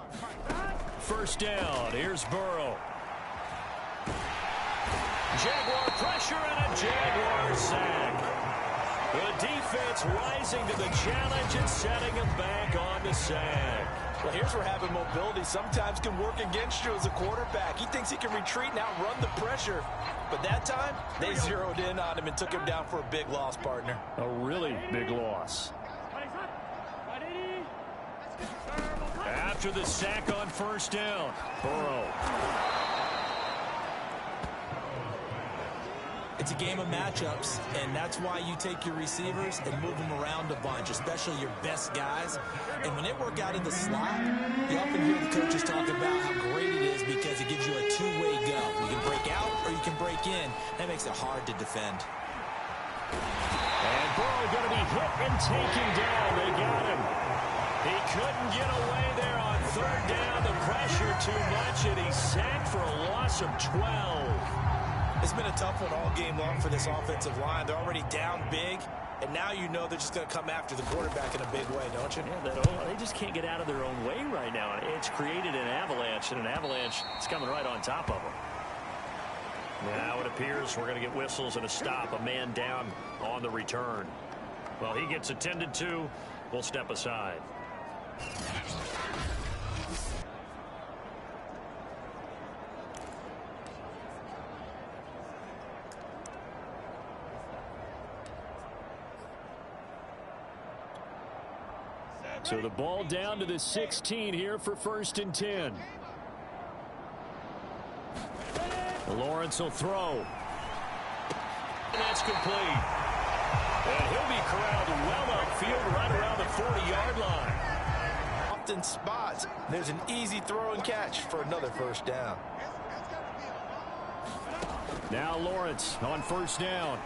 [SPEAKER 3] First down. Here's Burrow. Jaguar pressure and a Jaguar sack. The defense rising to the challenge and setting him back on the sack.
[SPEAKER 4] Well, here's where having mobility sometimes can work against you as a quarterback. He thinks he can retreat and outrun the pressure. But that time, they zeroed in on him and took him down for a big loss, partner.
[SPEAKER 3] A really big loss. After the sack on first down, Burrow.
[SPEAKER 4] It's a game of matchups, and that's why you take your receivers and move them around a bunch, especially your best guys. And when they work out in the slot, you often hear the coaches talk about how great it is because it gives you a two-way go. You can break out or you can break in. That makes it hard to defend.
[SPEAKER 3] And Burrow going to be hit and taken down. They got him. He couldn't get away there on third down. The pressure too much, and he's sacked for a loss of 12.
[SPEAKER 4] It's been a tough one all game long for this offensive line. They're already down big, and now you know they're just going to come after the quarterback in a big way, don't you?
[SPEAKER 3] Yeah, they just can't get out of their own way right now. It's created an avalanche, and an avalanche is coming right on top of them. Now it appears we're going to get whistles and a stop. A man down on the return. Well, he gets attended to, will step aside. So the ball down to the 16 here for 1st and 10. Lawrence will throw. And that's complete. And he'll be corralled well upfield right around the 40-yard line.
[SPEAKER 4] Often spots. There's an easy throw and catch for another 1st down.
[SPEAKER 3] Now Lawrence on 1st down.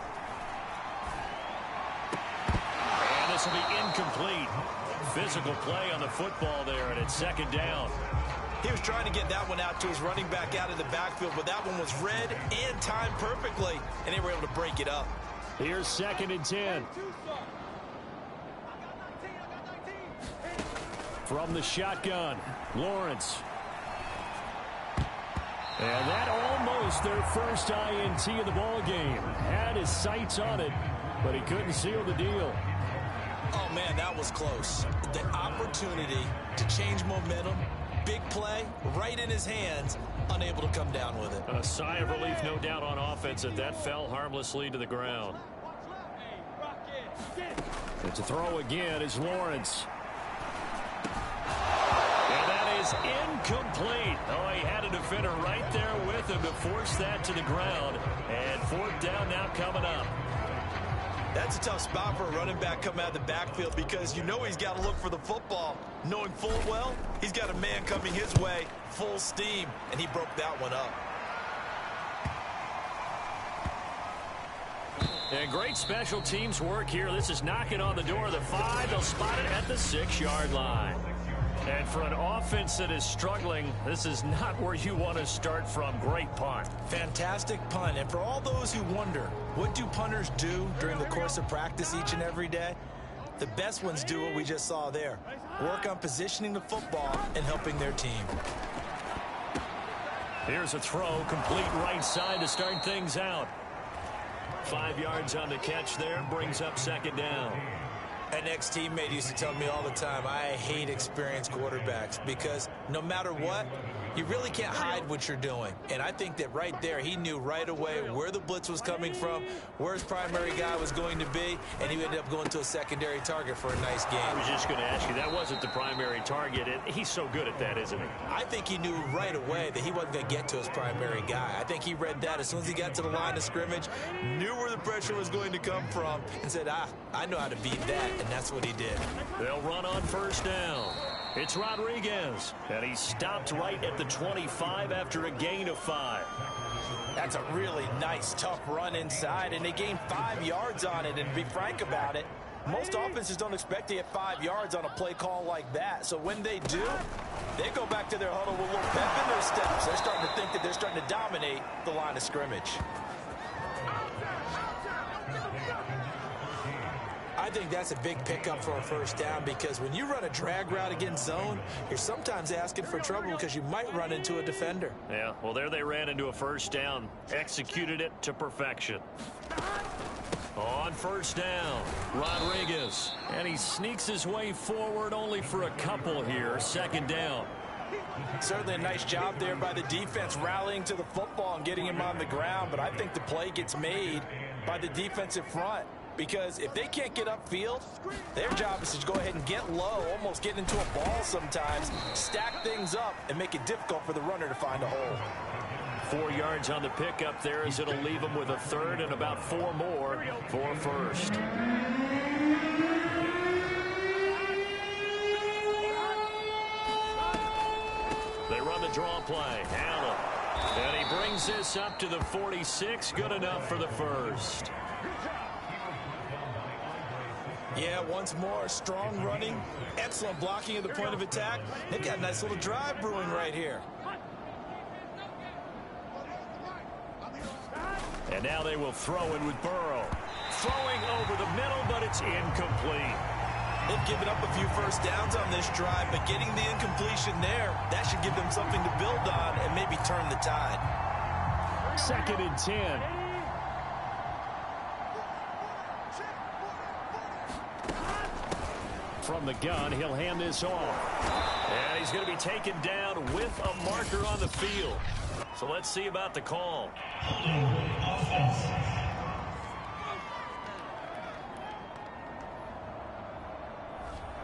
[SPEAKER 3] And this will be incomplete. Physical play on the football there, and it's 2nd down.
[SPEAKER 4] He was trying to get that one out to his running back out of the backfield, but that one was read and timed perfectly, and they were able to break it up.
[SPEAKER 3] Here's 2nd and 10. From the shotgun, Lawrence. And that almost their first INT of the ball game. Had his sights on it, but he couldn't seal the deal.
[SPEAKER 4] Oh, man, that was close. The opportunity to change momentum, big play, right in his hands, unable to come down with it.
[SPEAKER 3] A sigh of relief, no doubt, on offense that fell harmlessly to the ground. And to throw again is Lawrence. And that is incomplete. Oh, he had a defender right there with him to force that to the ground. And 4th down now coming up.
[SPEAKER 4] That's a tough spot for a running back coming out of the backfield because you know he's got to look for the football, knowing full well he's got a man coming his way full steam, and he broke that one up.
[SPEAKER 3] And great special teams work here. This is knocking on the door of the 5. They'll spot it at the 6-yard line. And for an offense that is struggling, this is not where you want to start from. Great punt.
[SPEAKER 4] Fantastic punt. And for all those who wonder, what do punters do during the course of practice each and every day? The best ones do what we just saw there. Work on positioning the football and helping their team.
[SPEAKER 3] Here's a throw, complete right side to start things out. 5 yards on the catch there, brings up 2nd down.
[SPEAKER 4] An ex-teammate used to tell me all the time, I hate experienced quarterbacks because no matter what, you really can't hide what you're doing. And I think that right there, he knew right away where the blitz was coming from, where his primary guy was going to be, and he ended up going to a secondary target for a nice game.
[SPEAKER 3] I was just going to ask you, that wasn't the primary target. He's so good at that, isn't he?
[SPEAKER 4] I think he knew right away that he wasn't going to get to his primary guy. I think he read that as soon as he got to the line of scrimmage, knew where the pressure was going to come from, and said, I know how to beat that, and that's what he did.
[SPEAKER 3] They'll run on 1st down. It's Rodriguez, and he stopped right at the 25 after a gain of 5.
[SPEAKER 4] That's a really nice, tough run inside, and they gained 5 yards on it. And to be frank about it, most offenses don't expect to get 5 yards on a play call like that. So when they do, they go back to their huddle with a little pep in their steps. They're starting to think that they're starting to dominate the line of scrimmage. I think that's a big pickup for a 1st down because when you run a drag route against zone, you're sometimes asking for trouble because you might run into a defender.
[SPEAKER 3] Yeah, well, there they ran into a 1st down, executed it to perfection. On 1st down, Rodriguez, and he sneaks his way forward only for a couple here, 2nd down.
[SPEAKER 4] Certainly a nice job there by the defense rallying to the football and getting him on the ground, but I think the play gets made by the defensive front. Because if they can't get upfield, their job is to go ahead and get low, almost get into a ball sometimes, stack things up, and make it difficult for the runner to find a hole.
[SPEAKER 3] 4 yards on the pickup there as it'll leave them with a 3rd and about 4 more for 1st. They run the draw play. Allen. And he brings this up to the 46. Good enough for the 1st.
[SPEAKER 4] Yeah, once more, strong running, excellent blocking at the point of attack. They've got a nice little drive brewing right here.
[SPEAKER 3] And now they will throw it with Burrow. Throwing over the middle, but it's incomplete.
[SPEAKER 4] They've given up a few 1st downs on this drive, but getting the incompletion there, that should give them something to build on and maybe turn the tide.
[SPEAKER 3] 2nd and 10. From
[SPEAKER 2] from the gun. He'll hand this off.
[SPEAKER 3] And he's going to be taken down with a marker on the field. So let's see about the call.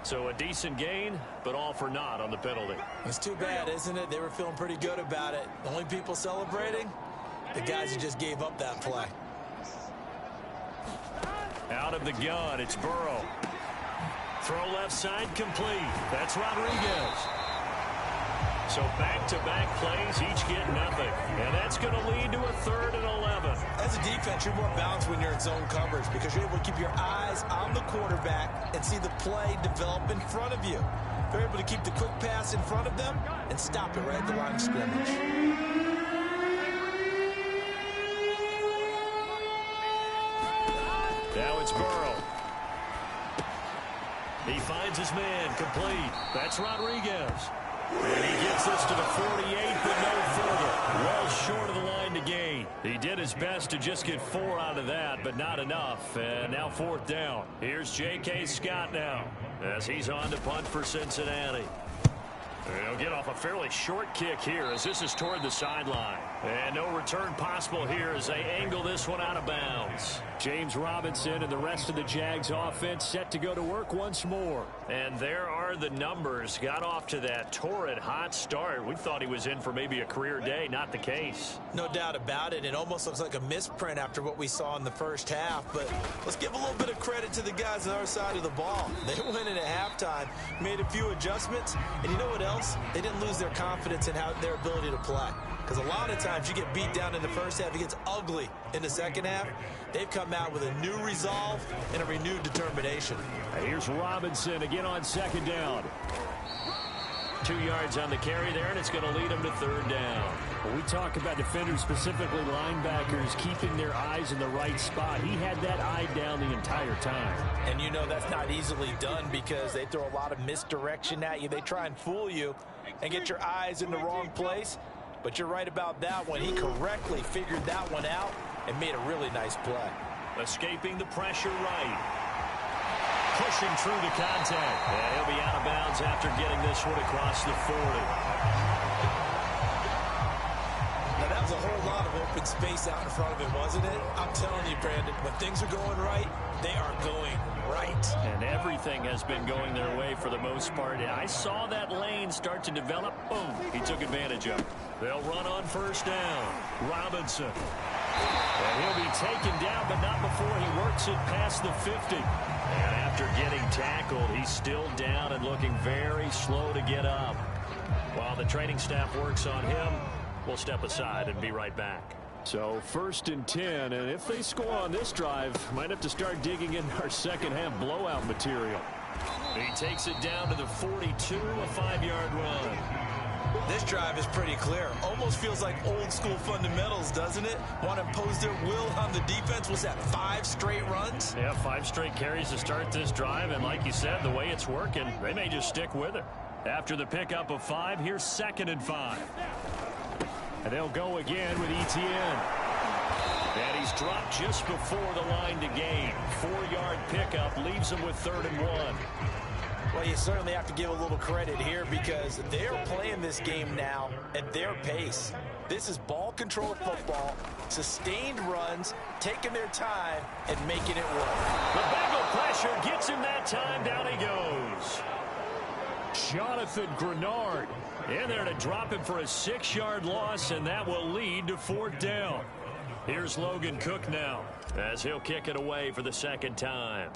[SPEAKER 3] So a decent gain, but all for naught on the penalty.
[SPEAKER 4] It's too bad, isn't it? They were feeling pretty good about it. The only people celebrating, the guys who just gave up that play.
[SPEAKER 3] Out of the gun, it's Burrow. Throw left side complete. That's Rodriguez. So back-to-back plays, each get nothing. And that's going to lead to a 3rd and 11.
[SPEAKER 4] As a defense, you're more balanced when you're in zone coverage because you're able to keep your eyes on the quarterback and see the play develop in front of you. They're able to keep the quick pass in front of them and stop it right at the line of scrimmage.
[SPEAKER 3] Now it's Burrow. He finds his man complete. That's Rodriguez. And he gets this to the 48, but no further. Well short of the line to gain. He did his best to just get 4 out of that, but not enough. And now 4th down. Here's J.K. Scott now as he's on to punt for Cincinnati. He'll get off a fairly short kick here as this is toward the sideline. And no return possible here as they angle this one out of bounds.
[SPEAKER 2] James Robinson and the rest of the Jags offense set to go to work once more.
[SPEAKER 3] And there are the numbers. Got off to that torrid hot start. We thought he was in for maybe a career day. Not the case.
[SPEAKER 4] No doubt about it. It almost looks like a misprint after what we saw in the first half. But let's give a little bit of credit to the guys on our side of the ball. They went in at halftime, made a few adjustments. And you know what else? They didn't lose their confidence in their ability to play. Because a lot of times you get beat down in the first half, it gets ugly in the second half. They've come out with a new resolve and a renewed determination.
[SPEAKER 2] Here's Robinson again on 2nd down.
[SPEAKER 3] 2 yards on the carry there, and it's going to lead them to 3rd down.
[SPEAKER 2] When we talk about defenders, specifically linebackers, keeping their eyes in the right spot, he had that eye down the entire time.
[SPEAKER 4] And you know that's not easily done because they throw a lot of misdirection at you. They try and fool you and get your eyes in the wrong place. But you're right about that one. He correctly figured that one out and made a really nice play.
[SPEAKER 3] Escaping the pressure right. Pushing through the contact. And he'll be out of bounds after getting this one across the 40.
[SPEAKER 4] Now, that was a whole lot of open space out in front of him, wasn't it? I'm telling you, Brandon, when things are going right, they are going right.
[SPEAKER 3] And everything has been going their way for the most part. And I saw that lane start to develop. Boom. He took advantage of it. They'll run on 1st down. Robinson. And he'll be taken down, but not before he works it past the 50. And after getting tackled, he's still down and looking very slow to get up. While the training staff works on him, we'll step aside and be right back.
[SPEAKER 2] So 1st and 10, and if they score on this drive, might have to start digging in our second half blowout material.
[SPEAKER 3] He takes it down to the 42, a 5-yard run.
[SPEAKER 4] This drive is pretty clear. Almost feels like old school fundamentals, doesn't it? Want to impose their will on the defense. Was that 5 straight runs?
[SPEAKER 3] Yeah, 5 straight carries to start this drive. And like you said, the way it's working, they may just stick with it. After the pickup of 5, here's 2nd and 5.
[SPEAKER 2] And they'll go again with Etienne.
[SPEAKER 3] And he's dropped just before the line to gain. 4-yard pickup leaves him with 3rd and 1.
[SPEAKER 4] Well, you certainly have to give a little credit here because they're playing this game now at their pace. This is ball control football, sustained runs, taking their time, and making it work.
[SPEAKER 3] The Bengal pressure gets him that time. Down he goes.
[SPEAKER 2] Jonathan Grenard
[SPEAKER 3] in there to drop him for a 6-yard loss, and that will lead to 4th down. Here's Logan Cook now as he'll kick it away for the 2nd time.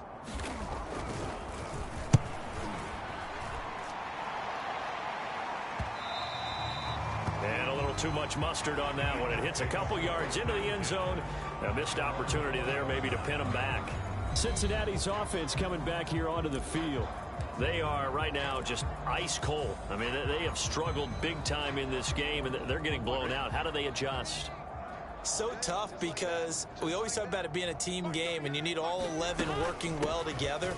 [SPEAKER 3] And a little too much mustard on that one. It hits a couple yards into the end zone. A missed opportunity there maybe to pin him back.
[SPEAKER 2] Cincinnati's offense coming back here onto the field.
[SPEAKER 3] They are right now just ice cold. I mean, they have struggled big time in this game, and they're getting blown out. How do they adjust?
[SPEAKER 4] So tough because we always talk about it being a team game, and you need all 11 working well together.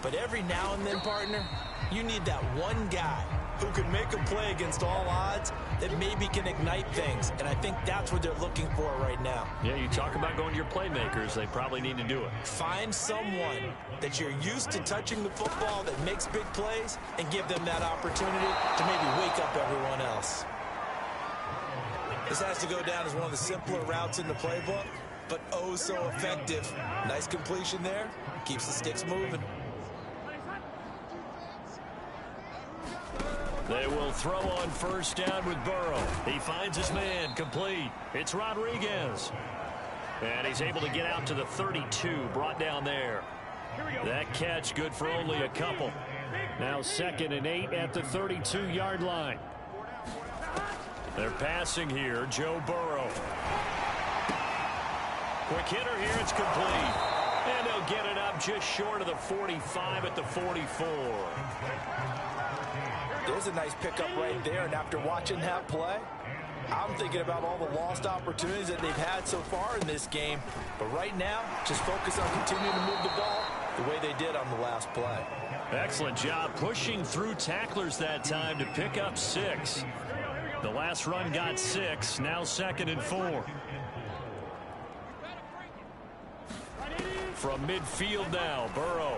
[SPEAKER 4] But every now and then, partner, you need that one guy who can make a play against all odds that maybe can ignite things, and I think that's what they're looking for right now.
[SPEAKER 3] Yeah, you talk about going to your playmakers. They probably need to do it.
[SPEAKER 4] Find someone that you're used to touching the football that makes big plays and give them that opportunity to maybe wake up everyone else. This has to go down as one of the simpler routes in the playbook, but oh so effective. Nice completion there. Keeps the sticks moving.
[SPEAKER 3] They will throw on first down with Burrow. He finds his man, complete. It's Rodriguez. And he's able to get out to the 32, brought down there. That catch good for only a couple.
[SPEAKER 2] Now 2nd and 8 at the 32-yard line.
[SPEAKER 3] They're passing here, Joe Burrow. Quick hitter here, it's complete. And they'll get it up just short of the 45 at the 44.
[SPEAKER 4] There's a nice pickup right there, and after watching that play, I'm thinking about all the lost opportunities that they've had so far in this game. But right now, just focus on continuing to move the ball the way they did on the last play.
[SPEAKER 3] Excellent job pushing through tacklers that time to pick up 6. The last run got 6, now 2nd and 4. From midfield now, Burrow.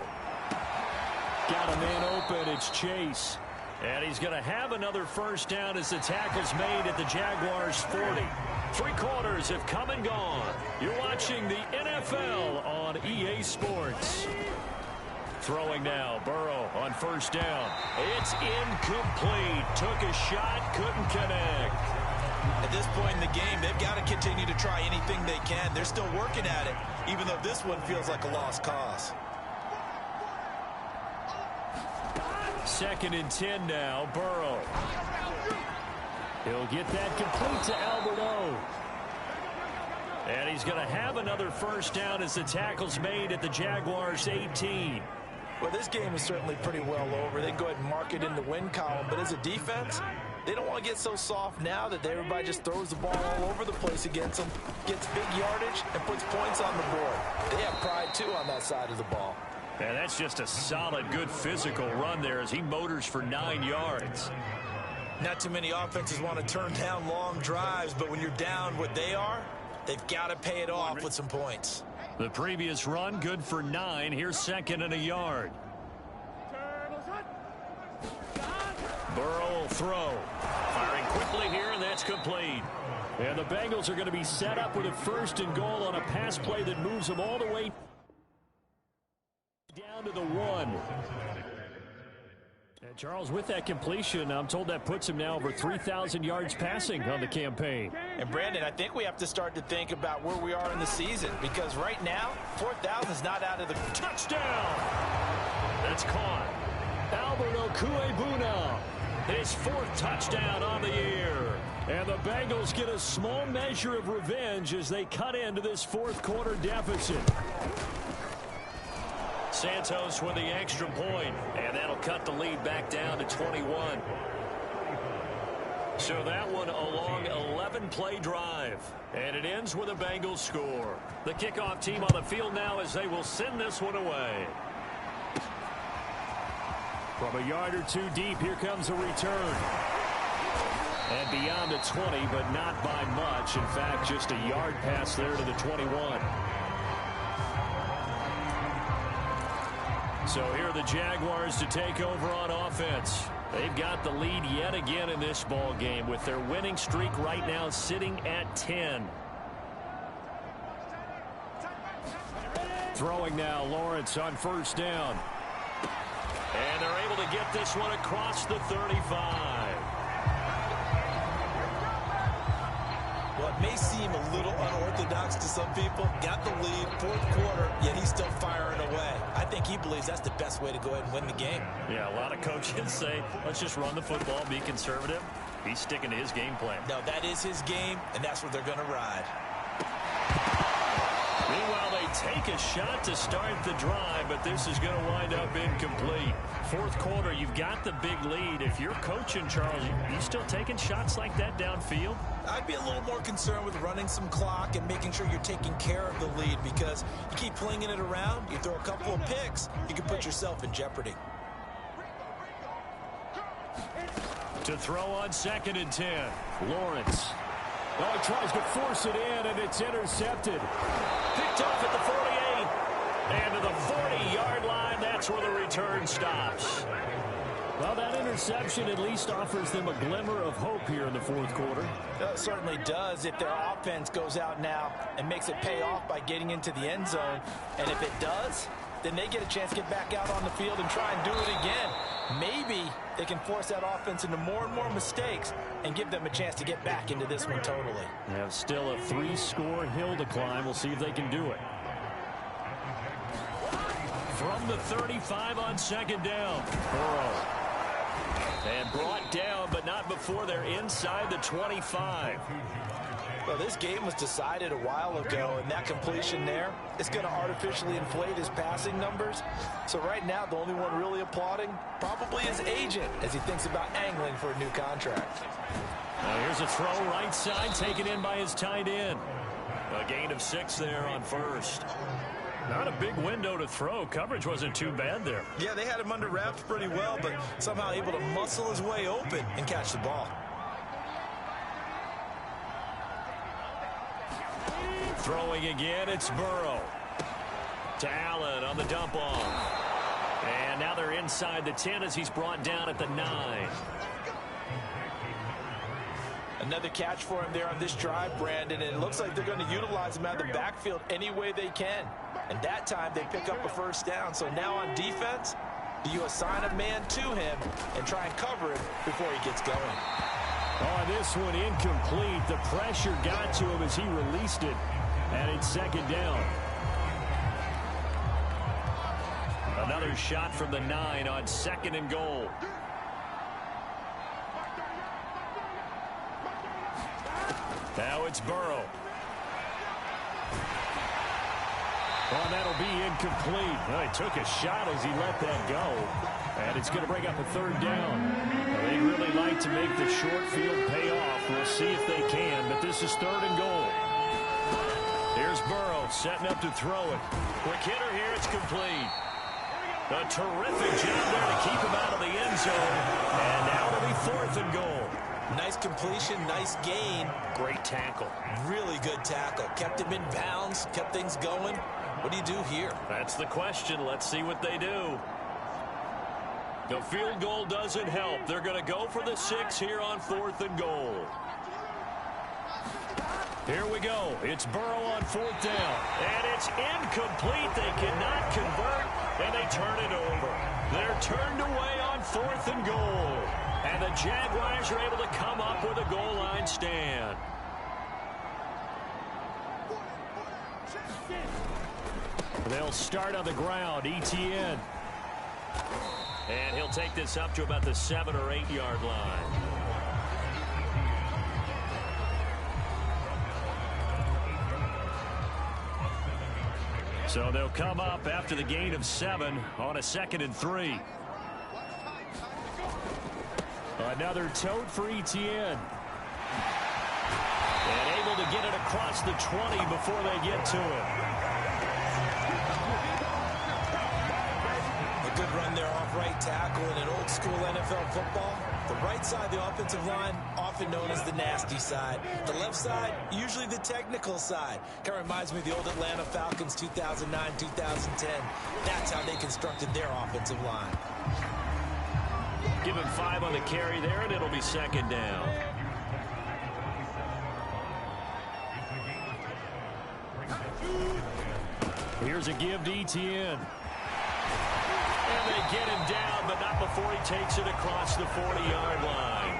[SPEAKER 2] Got a man open, it's Chase.
[SPEAKER 3] And he's going to have another first down as the tackle's made at the Jaguars 40. 3 quarters have come and gone. You're watching the NFL on EA Sports. Throwing now, Burrow on first down. It's incomplete. Took a shot, couldn't connect.
[SPEAKER 4] At this point in the game, they've got to continue to try anything they can. They're still working at it, even though this one feels like a lost cause.
[SPEAKER 3] 2nd and 10 now, Burrow.
[SPEAKER 2] He'll get that complete to Alberto.
[SPEAKER 3] And he's going to have another first down as the tackle's made at the Jaguars 18.
[SPEAKER 4] Well, this game is certainly pretty well over. They can go ahead and mark it in the win column. But as a defense, they don't want to get so soft now that everybody just throws the ball all over the place against them, gets big yardage, and puts points on the board. They have pride, too, on that side of the ball.
[SPEAKER 3] And that's just a solid, good physical run there as he motors for 9 yards.
[SPEAKER 4] Not too many offenses want to turn down long drives, but when you're down what they are, they've got to pay it off with some points.
[SPEAKER 3] The previous run, good for 9. Here's 2nd and a yard. Burrow will throw. Firing quickly here, and that's complete.
[SPEAKER 2] And the Bengals are going to be set up with a 1st and goal on a pass play that moves them all the way down to the 1. And Charles, with that completion, I'm told that puts him now over 3,000 yards passing on the campaign.
[SPEAKER 4] And Brandon, I think we have to start to think about where we are in the season, because right now, 4,000 is not out of the
[SPEAKER 3] touchdown. That's caught.
[SPEAKER 2] Alberto Cuebuna,
[SPEAKER 3] his 4th touchdown on the year.
[SPEAKER 2] And the Bengals get a small measure of revenge as they cut into this 4th quarter deficit.
[SPEAKER 3] Santos with the extra point, and that'll cut the lead back down to 21. So that one a long 11-play drive, and it ends with a Bengals score. The kickoff team on the field now as they will send this one away.
[SPEAKER 2] From a yard or 2 deep, here comes a return. And beyond the 20, but not by much. In fact, just a yard pass there to the 21.
[SPEAKER 3] So here are the Jaguars to take over on offense. They've got the lead yet again in this ball game with their winning streak right now sitting at 10.
[SPEAKER 2] Throwing now, Lawrence on first down.
[SPEAKER 3] And they're able to get this one across the 35.
[SPEAKER 4] Well, it may seem a little unorthodox to some people. Got the lead, 4th quarter, yet he's still firing away. I think he believes that's the best way to go ahead and win the game.
[SPEAKER 3] Yeah, a lot of coaches say, let's just run the football, be conservative. He's sticking to his game plan.
[SPEAKER 4] No, that is his game, and that's what they're going to ride.
[SPEAKER 3] Meanwhile, they take a shot to start the drive, but this is going to wind up incomplete. 4th quarter, you've got the big lead. If you're coaching, Charles, you still taking shots like that downfield?
[SPEAKER 4] I'd be a little more concerned with running some clock and making sure you're taking care of the lead, because you keep flinging it around, you throw a couple of picks, you can put yourself in jeopardy.
[SPEAKER 2] To throw on 2nd and 10. Lawrence. Oh, he tries to force it in, and it's intercepted.
[SPEAKER 3] Picked off at the 48. And to the 40-yard line, that's where the return stops.
[SPEAKER 2] Well, that interception at least offers them a glimmer of hope here in the fourth quarter.
[SPEAKER 4] It certainly does if their offense goes out now and makes it pay off by getting into the end zone. And if it does, then they get a chance to get back out on the field and try and do it again. Maybe they can force that offense into more and more mistakes and give them a chance to get back into this one totally.
[SPEAKER 2] They have still a 3-score hill to climb. We'll see if they can do it.
[SPEAKER 3] From the 35 on 2nd down. Burrow. And brought down, but not before they're inside the 25.
[SPEAKER 4] Well, this game was decided a while ago, and that completion there is going to artificially inflate his passing numbers. So right now, the only one really applauding probably his agent as he thinks about angling for a new contract.
[SPEAKER 2] Now here's a throw right side, taken in by his tight end.
[SPEAKER 3] A gain of 6 there on 1st.
[SPEAKER 2] Not a big window to throw. Coverage wasn't too bad there.
[SPEAKER 4] Yeah, they had him under wraps pretty well, but somehow able to muscle his way open and catch the ball.
[SPEAKER 3] Throwing again, it's Burrow. To Allen on the dump off.
[SPEAKER 2] And now they're inside the 10 as he's brought down at the 9.
[SPEAKER 4] Another catch for him there on this drive, Brandon, and it looks like they're going to utilize him out of the backfield any way they can. And that time they pick up a 1st down. So now on defense, do you assign a man to him and try and cover him before he gets going?
[SPEAKER 2] Oh, this one incomplete. The pressure got to him as he released it. And it's 2nd down. Another shot from the 9 on 2nd and goal. Now it's Burrow. Well, that'll be incomplete. Well, he took a shot as he let that go. And it's going to bring up a 3rd down. Well, they'd really like to make the short field pay off. We'll see if they can, but this is 3rd and goal. Here's Burrow setting up to throw it.
[SPEAKER 3] Quick hitter here, it's complete. A terrific job there to keep him out of the end zone. And now it'll be 4th and goal.
[SPEAKER 4] Nice completion, nice gain.
[SPEAKER 3] Great tackle.
[SPEAKER 4] Really good tackle. Kept him in bounds, kept things going. What do you do here?
[SPEAKER 3] That's the question. Let's see what they do. The field goal doesn't help. They're going to go for the 6 here on 4th and goal.
[SPEAKER 2] Here we go. It's Burrow on 4th down.
[SPEAKER 3] And it's incomplete. They cannot convert, and they turn it over. They're turned away on 4th and goal. And the Jaguars are able to come up with a goal line stand.
[SPEAKER 2] They'll start on the ground. ETN.
[SPEAKER 3] And he'll take this up to about the 7 or 8 yard line.
[SPEAKER 2] So they'll come up after the gain of 7 on a 2nd and 3. Another tote for ETN. And able to get it across the 20 before they get to it.
[SPEAKER 4] A good run there off right tackle in an old school NFL football. The right side of the offensive line, often known as the nasty side. The left side, usually the technical side. Kind of reminds me of the old Atlanta Falcons 2009, 2010. That's how they constructed their offensive line.
[SPEAKER 3] Give him 5 on the carry there, and it'll be 2nd down.
[SPEAKER 2] Here's a give to ETN.
[SPEAKER 3] And they get him down, but not before he takes it across the 40-yard line.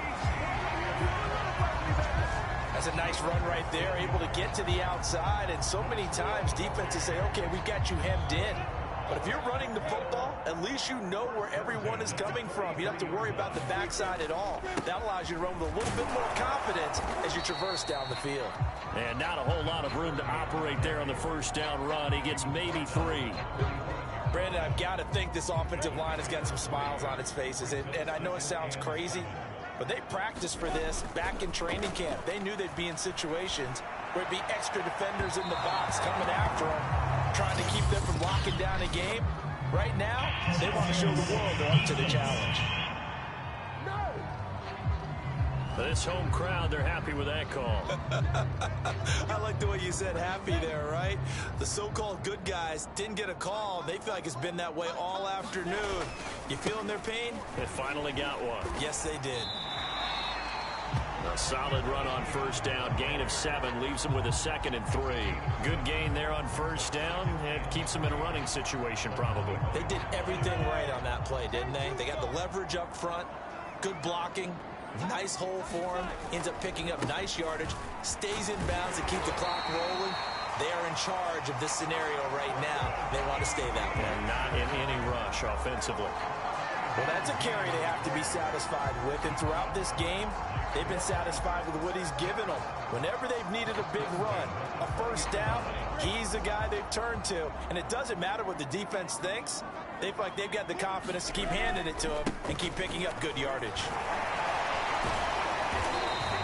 [SPEAKER 4] That's a nice run right there, able to get to the outside. And so many times defenses say, okay, we've got you hemmed in. But if you're running the football, at least you know where everyone is coming from. You don't have to worry about the backside at all. That allows you to run with a little bit more confidence as you traverse down the field.
[SPEAKER 2] And not a whole lot of room to operate there on the 1st down run. He gets maybe 3.
[SPEAKER 4] Brandon, I've got to think this offensive line has got some smiles on its faces. And I know it sounds crazy, but they practiced for this back in training camp. They knew they'd be in situations where it'd be extra defenders in the box coming after them, trying to keep them from locking down a game. Right now, they want to show the world they're up to the challenge.
[SPEAKER 2] This home crowd, they're happy with that call.
[SPEAKER 4] I like the way you said happy there, right? The so-called good guys didn't get a call. They feel like it's been that way all afternoon. You feeling their pain?
[SPEAKER 2] They finally got one.
[SPEAKER 4] Yes, they did.
[SPEAKER 2] A solid run on first down. Gain of 7 leaves them with a 2nd and 3. Good gain there on first down. It keeps them in a running situation probably.
[SPEAKER 4] They did everything right on that play, didn't they? They got the leverage up front, good blocking, nice hole for him, ends up picking up nice yardage, stays in bounds to keep the clock rolling. They are in charge of this scenario right now. They want to stay that way.
[SPEAKER 2] And not in any rush offensively.
[SPEAKER 4] Well, that's a carry they have to be satisfied with. And throughout this game, they've been satisfied with what he's given them. Whenever they've needed a big run, a first down, he's the guy they've turned to. And it doesn't matter what the defense thinks. They feel like they've got the confidence to keep handing it to him and keep picking up good yardage.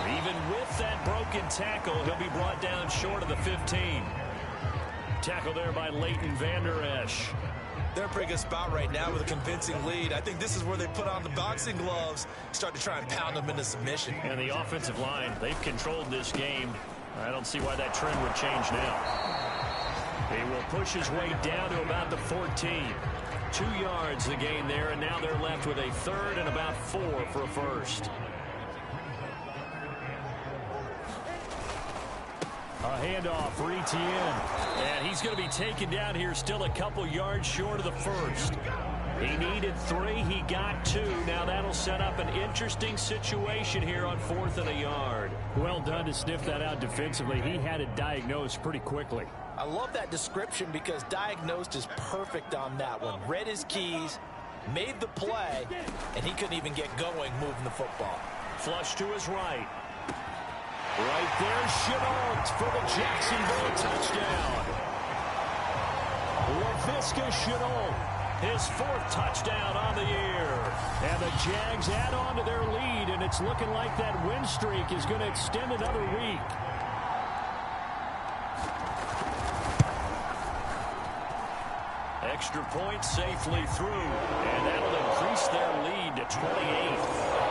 [SPEAKER 2] Even with that broken tackle, he'll be brought down short of the 15. Tackle there by Leighton Vander Esch.
[SPEAKER 4] They're in a pretty good spot right now with a convincing lead. I think this is where they put on the boxing gloves, start to try and pound them into submission.
[SPEAKER 2] And the offensive line, they've controlled this game. I don't see why that trend would change now. He will push his way down to about the 14. 2 yards the gain there, and now they're left with a 3rd and about 4 for a first. A handoff for Etienne. And he's going to be taken down here still a couple yards short of the first. He needed 3. He got 2. Now that'll set up an interesting situation here on 4th and a yard. Well done to sniff that out defensively. He had it diagnosed pretty quickly.
[SPEAKER 4] I love that description because diagnosed is perfect on that one. Read his keys, made the play, and he couldn't even get going moving the football.
[SPEAKER 2] Flush to his right. Right there, Chenault for the Jacksonville touchdown. LaVisca Chenault, his 4th touchdown on the year. And the Jags add on to their lead, and it's looking like that win streak is going to extend another week. Extra point safely through, and that'll increase their lead to 28.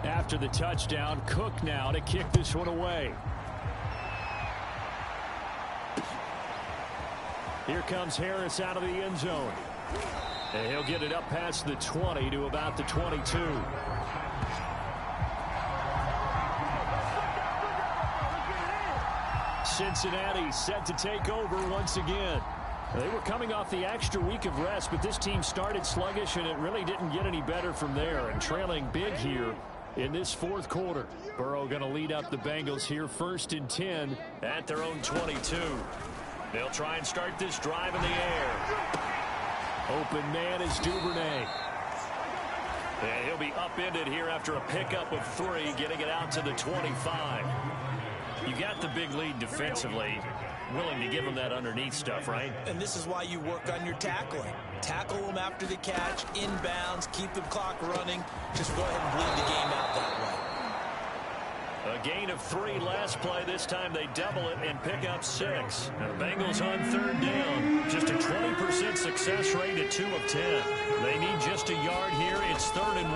[SPEAKER 2] After the touchdown, Cook now to kick this one away. Here comes Harris out of the end zone. And he'll get it up past the 20 to about the 22. Cincinnati set to take over once again. They were coming off the extra week of rest, but this team started sluggish, and it really didn't get any better from there. And trailing big here in this 4th quarter. Burrow going to lead up the Bengals here, 1st and 10 at their own 22. They'll try and start this drive in the air. Open man is Duvernay. And he'll be upended here after a pickup of 3, getting it out to the 25. You got the big lead defensively. Willing to give them that underneath stuff, right?
[SPEAKER 4] And this is why you work on your tackling. Tackle them after the catch, inbounds, keep the clock running. Just go ahead and bleed the game out that way.
[SPEAKER 2] A gain of 3 last play. This time they double it and pick up 6. Now the Bengals on 3rd down. Just a 20% success rate at 2 of 10. They need just a yard here. It's 3rd and 1.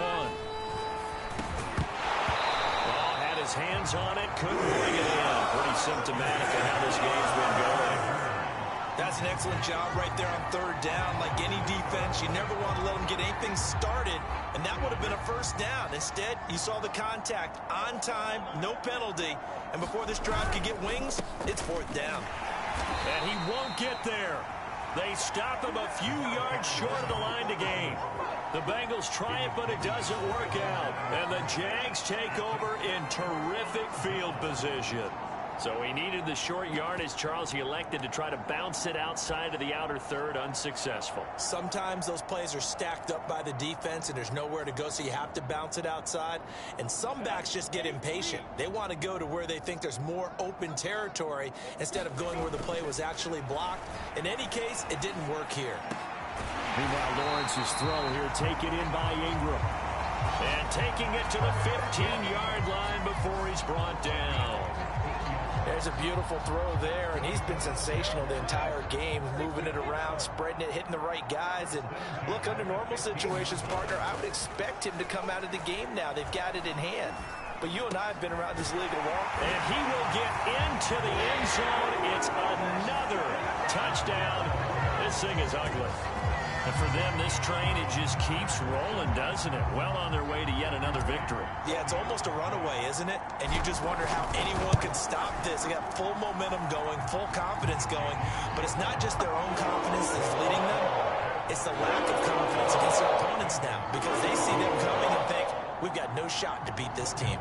[SPEAKER 2] Ball had his hands on it. Couldn't bring it in. Pretty symptomatic of how this game's been going.
[SPEAKER 4] That's an excellent job right there on 3rd down. Like any defense, you never want to let them get anything started, and that would have been a first down. Instead, you saw the contact on time, no penalty, and before this drive could get wings, it's 4th down.
[SPEAKER 2] And he won't get there. They stop him a few yards short of the line to gain. The Bengals try it, but it doesn't work out. And the Jags take over in terrific field position. So he needed the short yardage, Charles. He elected to try to bounce it outside of the outer 3rd, unsuccessful.
[SPEAKER 4] Sometimes those plays are stacked up by the defense and there's nowhere to go, so you have to bounce it outside. And some backs just get impatient. They want to go to where they think there's more open territory instead of going where the play was actually blocked. In any case, it didn't work here.
[SPEAKER 2] Meanwhile, Lawrence's throw here taken in by Ingram.
[SPEAKER 3] And taking it to the 15-yard line before he's brought down.
[SPEAKER 4] There's a beautiful throw there, and he's been sensational the entire game, moving it around, spreading it, hitting the right guys. And look, under normal situations, partner, I would expect him to come out of the game now. They've got it in hand. But you and I have been around this league a long time.
[SPEAKER 3] And he will get into the end zone. It's another touchdown. This thing is ugly. And for them, this train, it just keeps rolling, doesn't it? Well on their way to yet another victory.
[SPEAKER 4] Yeah, it's almost a runaway, isn't it? And you just wonder how anyone can stop this. They got full momentum going, full confidence going. But it's not just their own confidence that's leading them. It's the lack of confidence against their opponents now, because they see them coming and think, we've got no shot to beat this team.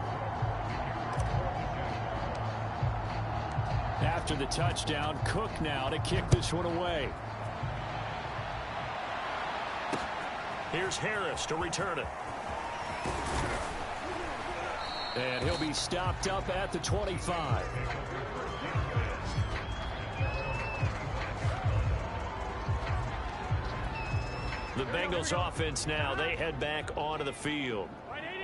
[SPEAKER 2] After the touchdown, Cook now to kick this one away.
[SPEAKER 3] Here's Harris to return it.
[SPEAKER 2] And he'll be stopped up at the 25.
[SPEAKER 3] The Bengals offense now, they head back onto the field.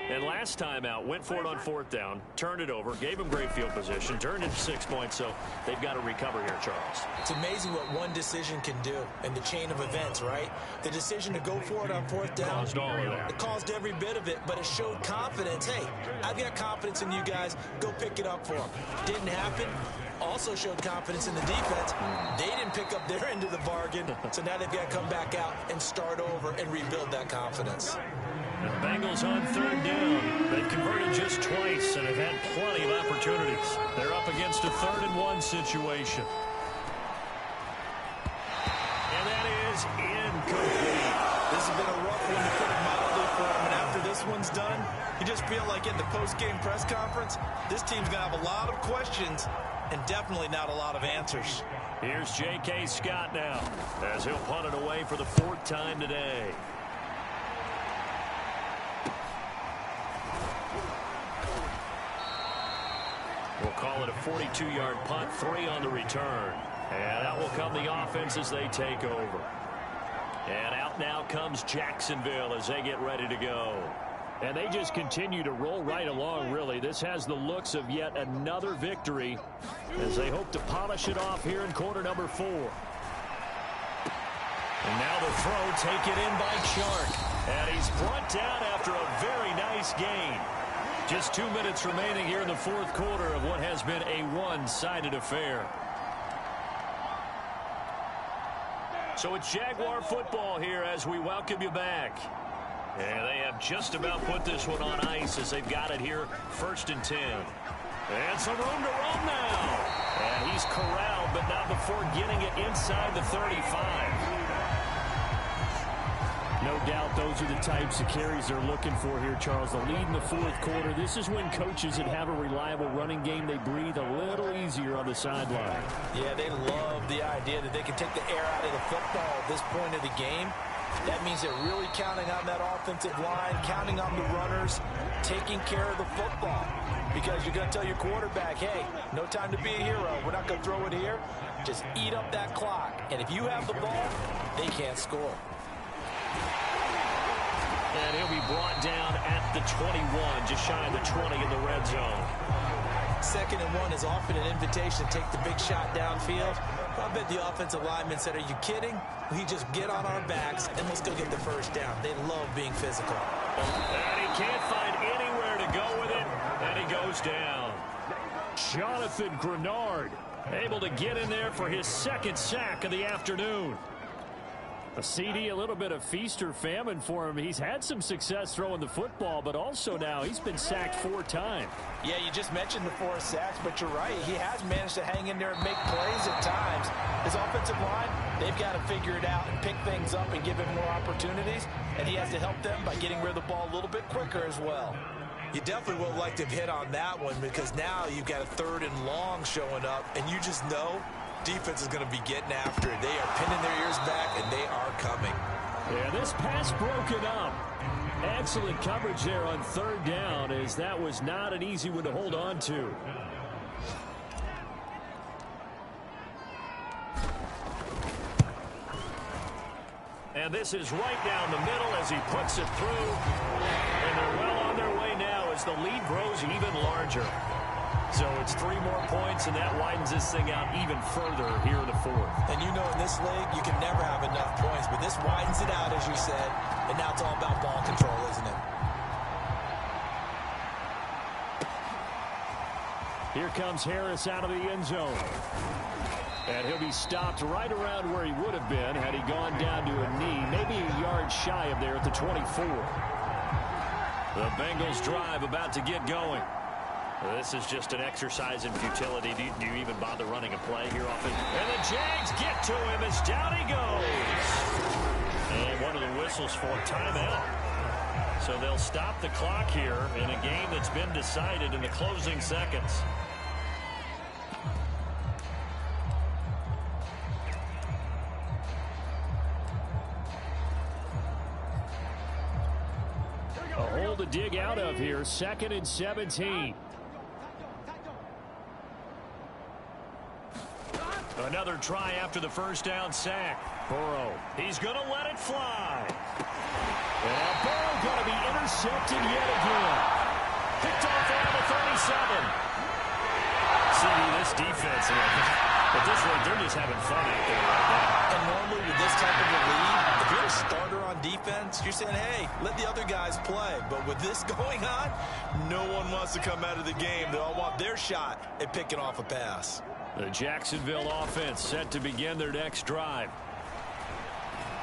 [SPEAKER 3] And last time out, went for it on fourth down, turned it over, gave him great field position, turned into 6 points, so they've got to recover here, Charles.
[SPEAKER 4] It's amazing what one decision can do in the chain of events, right? The decision to go for it on fourth down.
[SPEAKER 3] Caused all of that.
[SPEAKER 4] It caused every bit of it, but it showed confidence. Hey, I've got confidence in you guys. Go pick it up for them. Didn't happen. Also showed confidence in the defense. They didn't pick up their end of the bargain, so now they've got to come back out and start over and rebuild that confidence.
[SPEAKER 3] The Bengals on third down. They've converted just twice and have had plenty of opportunities. They're up against a 3rd-and-1 situation. And that is incomplete.
[SPEAKER 4] This has been a rough one to put it mildly for him, and after this one's done, you just feel like in the post-game press conference, this team's going to have a lot of questions and definitely not a lot of answers.
[SPEAKER 3] Here's J.K. Scott now as he'll punt it away for the 4th time today. We'll call it a 42-yard punt, 3 on the return. And out will come the offense as they take over. And out now comes Jacksonville as they get ready to go.
[SPEAKER 2] And they just continue to roll right along, really. This has the looks of yet another victory as they hope to polish it off here in quarter number 4.
[SPEAKER 3] And now the throw taken in by Chark. And he's brought down after a very nice gain. Just 2 minutes remaining here in the 4th quarter of what has been a one-sided affair. So it's Jaguar football here as we welcome you back. And they have just about put this one on ice as they've got it here, 1st and 10. And some room to roam now. And he's corralled, but not before getting it inside the 35.
[SPEAKER 2] No doubt those are the types of carries they're looking for here, Charles. The lead in the 4th quarter. This is when coaches that have a reliable running game, they breathe a little easier on the sideline.
[SPEAKER 4] Yeah, they love the idea that they can take the air out of the football at this point of the game. That means they're really counting on that offensive line, counting on the runners, taking care of the football. Because you're going to tell your quarterback, hey, no time to be a hero. We're not going to throw it here. Just eat up that clock. And if you have the ball, they can't score.
[SPEAKER 3] And he'll be brought down at the 21, just shy of the 20 in the red zone.
[SPEAKER 4] 2nd and 1 is often an invitation to take the big shot downfield. I bet the offensive lineman said, are you kidding? We just get on our backs and let's go get the 1st down. They love being physical.
[SPEAKER 3] And he can't find anywhere to go with it, and he goes down.
[SPEAKER 2] Jonathan Grenard able to get in there for his 2nd sack of the afternoon. A CD, a little bit of feast or famine for him. He's had some success throwing the football, but also now he's been sacked 4 times.
[SPEAKER 4] Yeah, you just mentioned the 4 sacks, but you're right. He has managed to hang in there and make plays at times. His offensive line, they've got to figure it out and pick things up and give him more opportunities, and he has to help them by getting rid of the ball a little bit quicker as well. You definitely would like to have hit on that one because now you've got a 3rd and long showing up, and you just know defense is going to be getting after it. They are pinning their ears back, and they are coming.
[SPEAKER 2] Yeah, this pass broken up. Excellent coverage there on 3rd down, as that was not an easy one to hold on to.
[SPEAKER 3] And And this is right down the middle as he puts it through. And they're well on their way now as the lead grows even larger. So it's 3 more points, and that widens this thing out even further here in the fourth.
[SPEAKER 4] And you know in this league, you can never have enough points, but this widens it out, as you said, and now it's all about ball control, isn't it?
[SPEAKER 2] Here comes Harris out of the end zone. And he'll be stopped right around where he would have been had he gone down to a knee, maybe a yard shy of there at the 24.
[SPEAKER 3] The Bengals drive about to get going. This is just an exercise in futility. Do you even bother running a play here often? And the Jags get to him as down he goes. And one of the whistles for timeout. So they'll stop the clock here in a game that's been decided in the closing seconds.
[SPEAKER 2] A hole to dig out of here. 2nd and 17.
[SPEAKER 3] Another try after the first down sack. Burrow, he's going to let it fly.
[SPEAKER 2] And Burrow going to be intercepted yet again.
[SPEAKER 3] Picked off out of the 37. See, this defense, at this rate, they're just having fun out there right now.
[SPEAKER 4] And normally with this type of a lead, if you're a starter on defense, you're saying, hey, let the other guys play. But with this going on, no one wants to come out of the game. They all want their shot at picking off a pass.
[SPEAKER 3] The Jacksonville offense set to begin their next drive.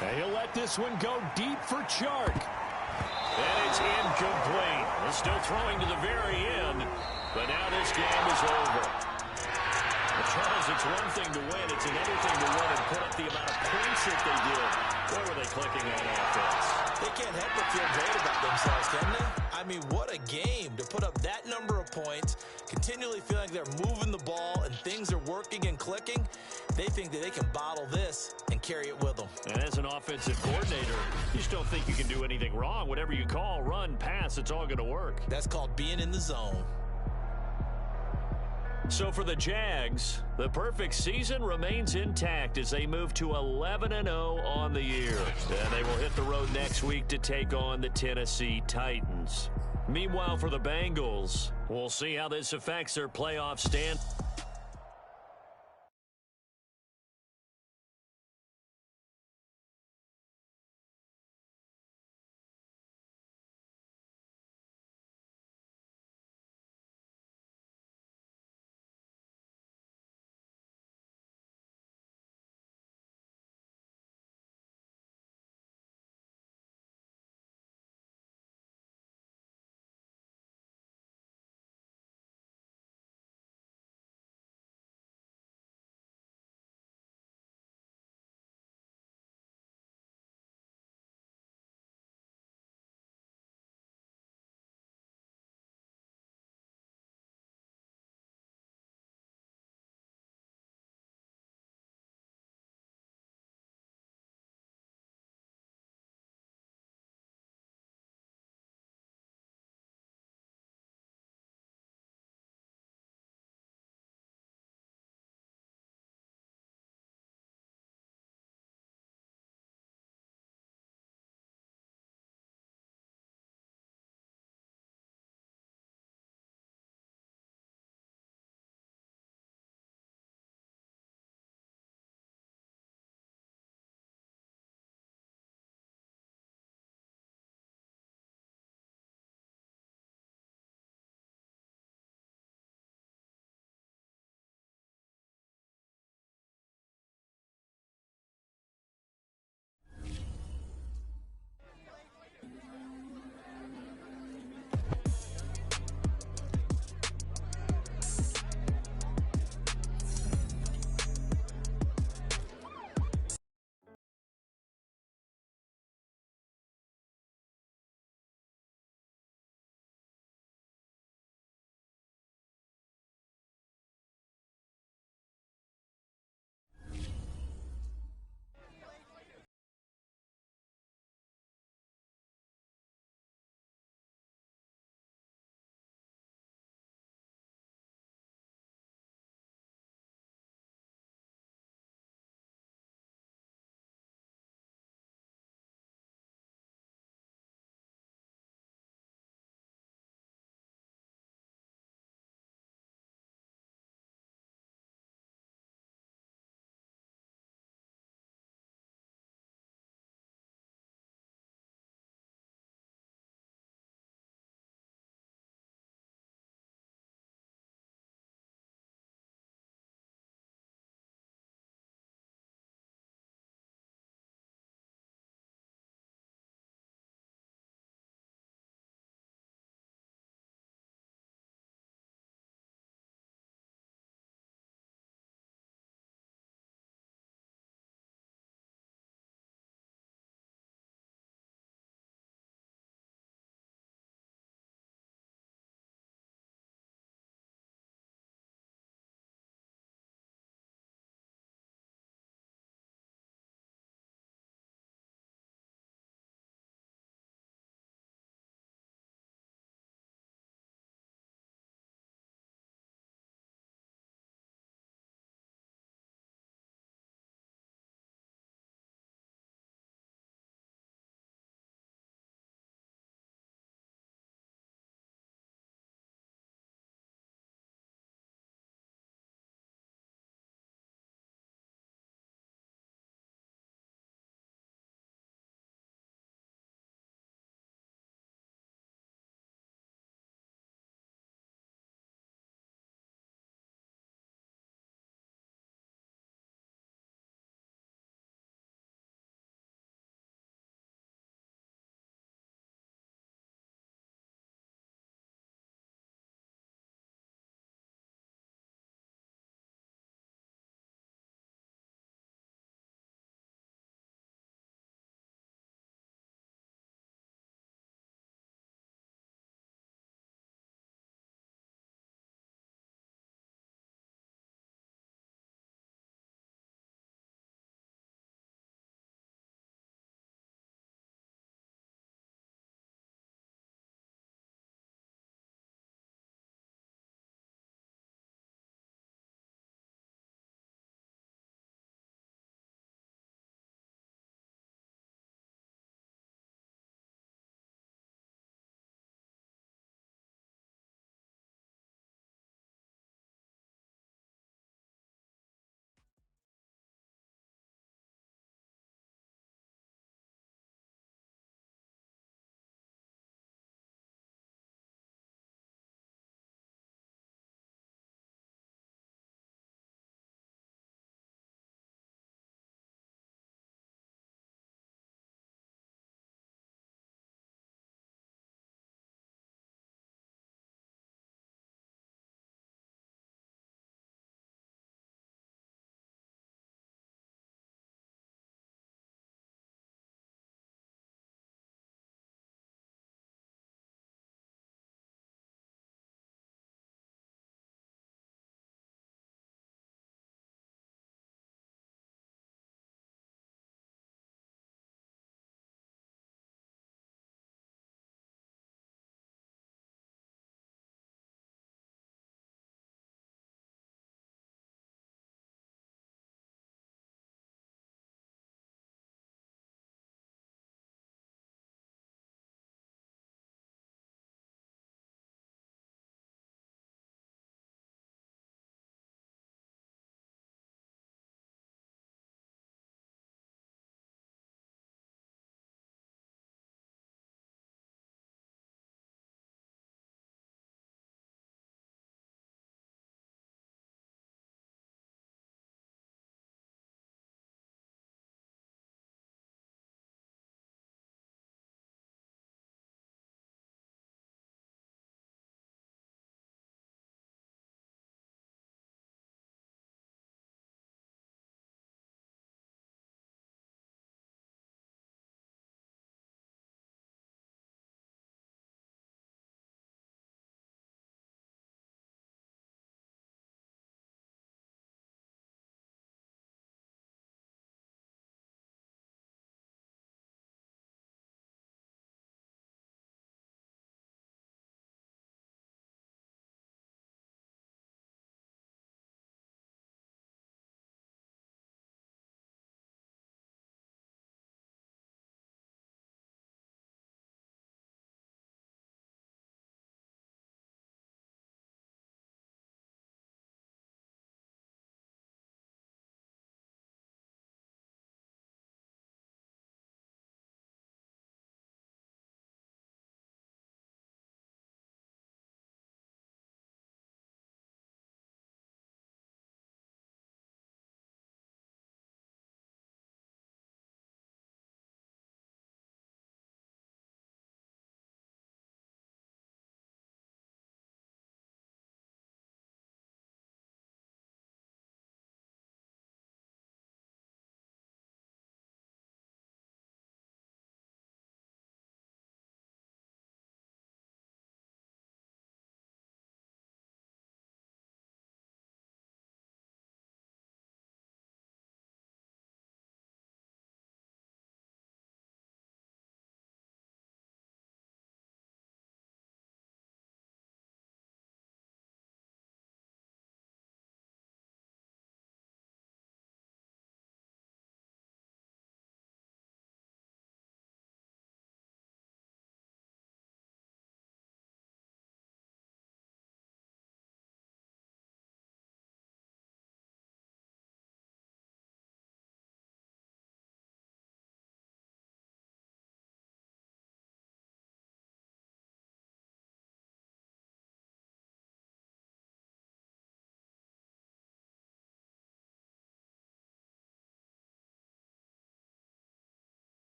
[SPEAKER 2] And he'll let this one go deep for Chark.
[SPEAKER 3] And it's incomplete. They're still throwing to the very end, but now this game is over. Well, Charles, it's one thing to win. It's another thing to win and put up the amount of points that they did. Boy, were they clicking on offense.
[SPEAKER 4] They can't help but feel great about themselves, can they? I mean, what a game to put up that number of points, continually feeling like they're moving the ball and things are working and clicking. They think that they can bottle this and carry it with them.
[SPEAKER 3] And as an offensive coordinator, you just don't think you can do anything wrong. Whatever you call, run, pass, it's all going to work.
[SPEAKER 4] That's called being in the zone.
[SPEAKER 3] So for the Jags, the perfect season remains intact as they move to 11-0 on the year. And they will hit the road next week to take on the Tennessee Titans. Meanwhile, for the Bengals, we'll see how this affects their playoff stand.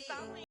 [SPEAKER 6] It's only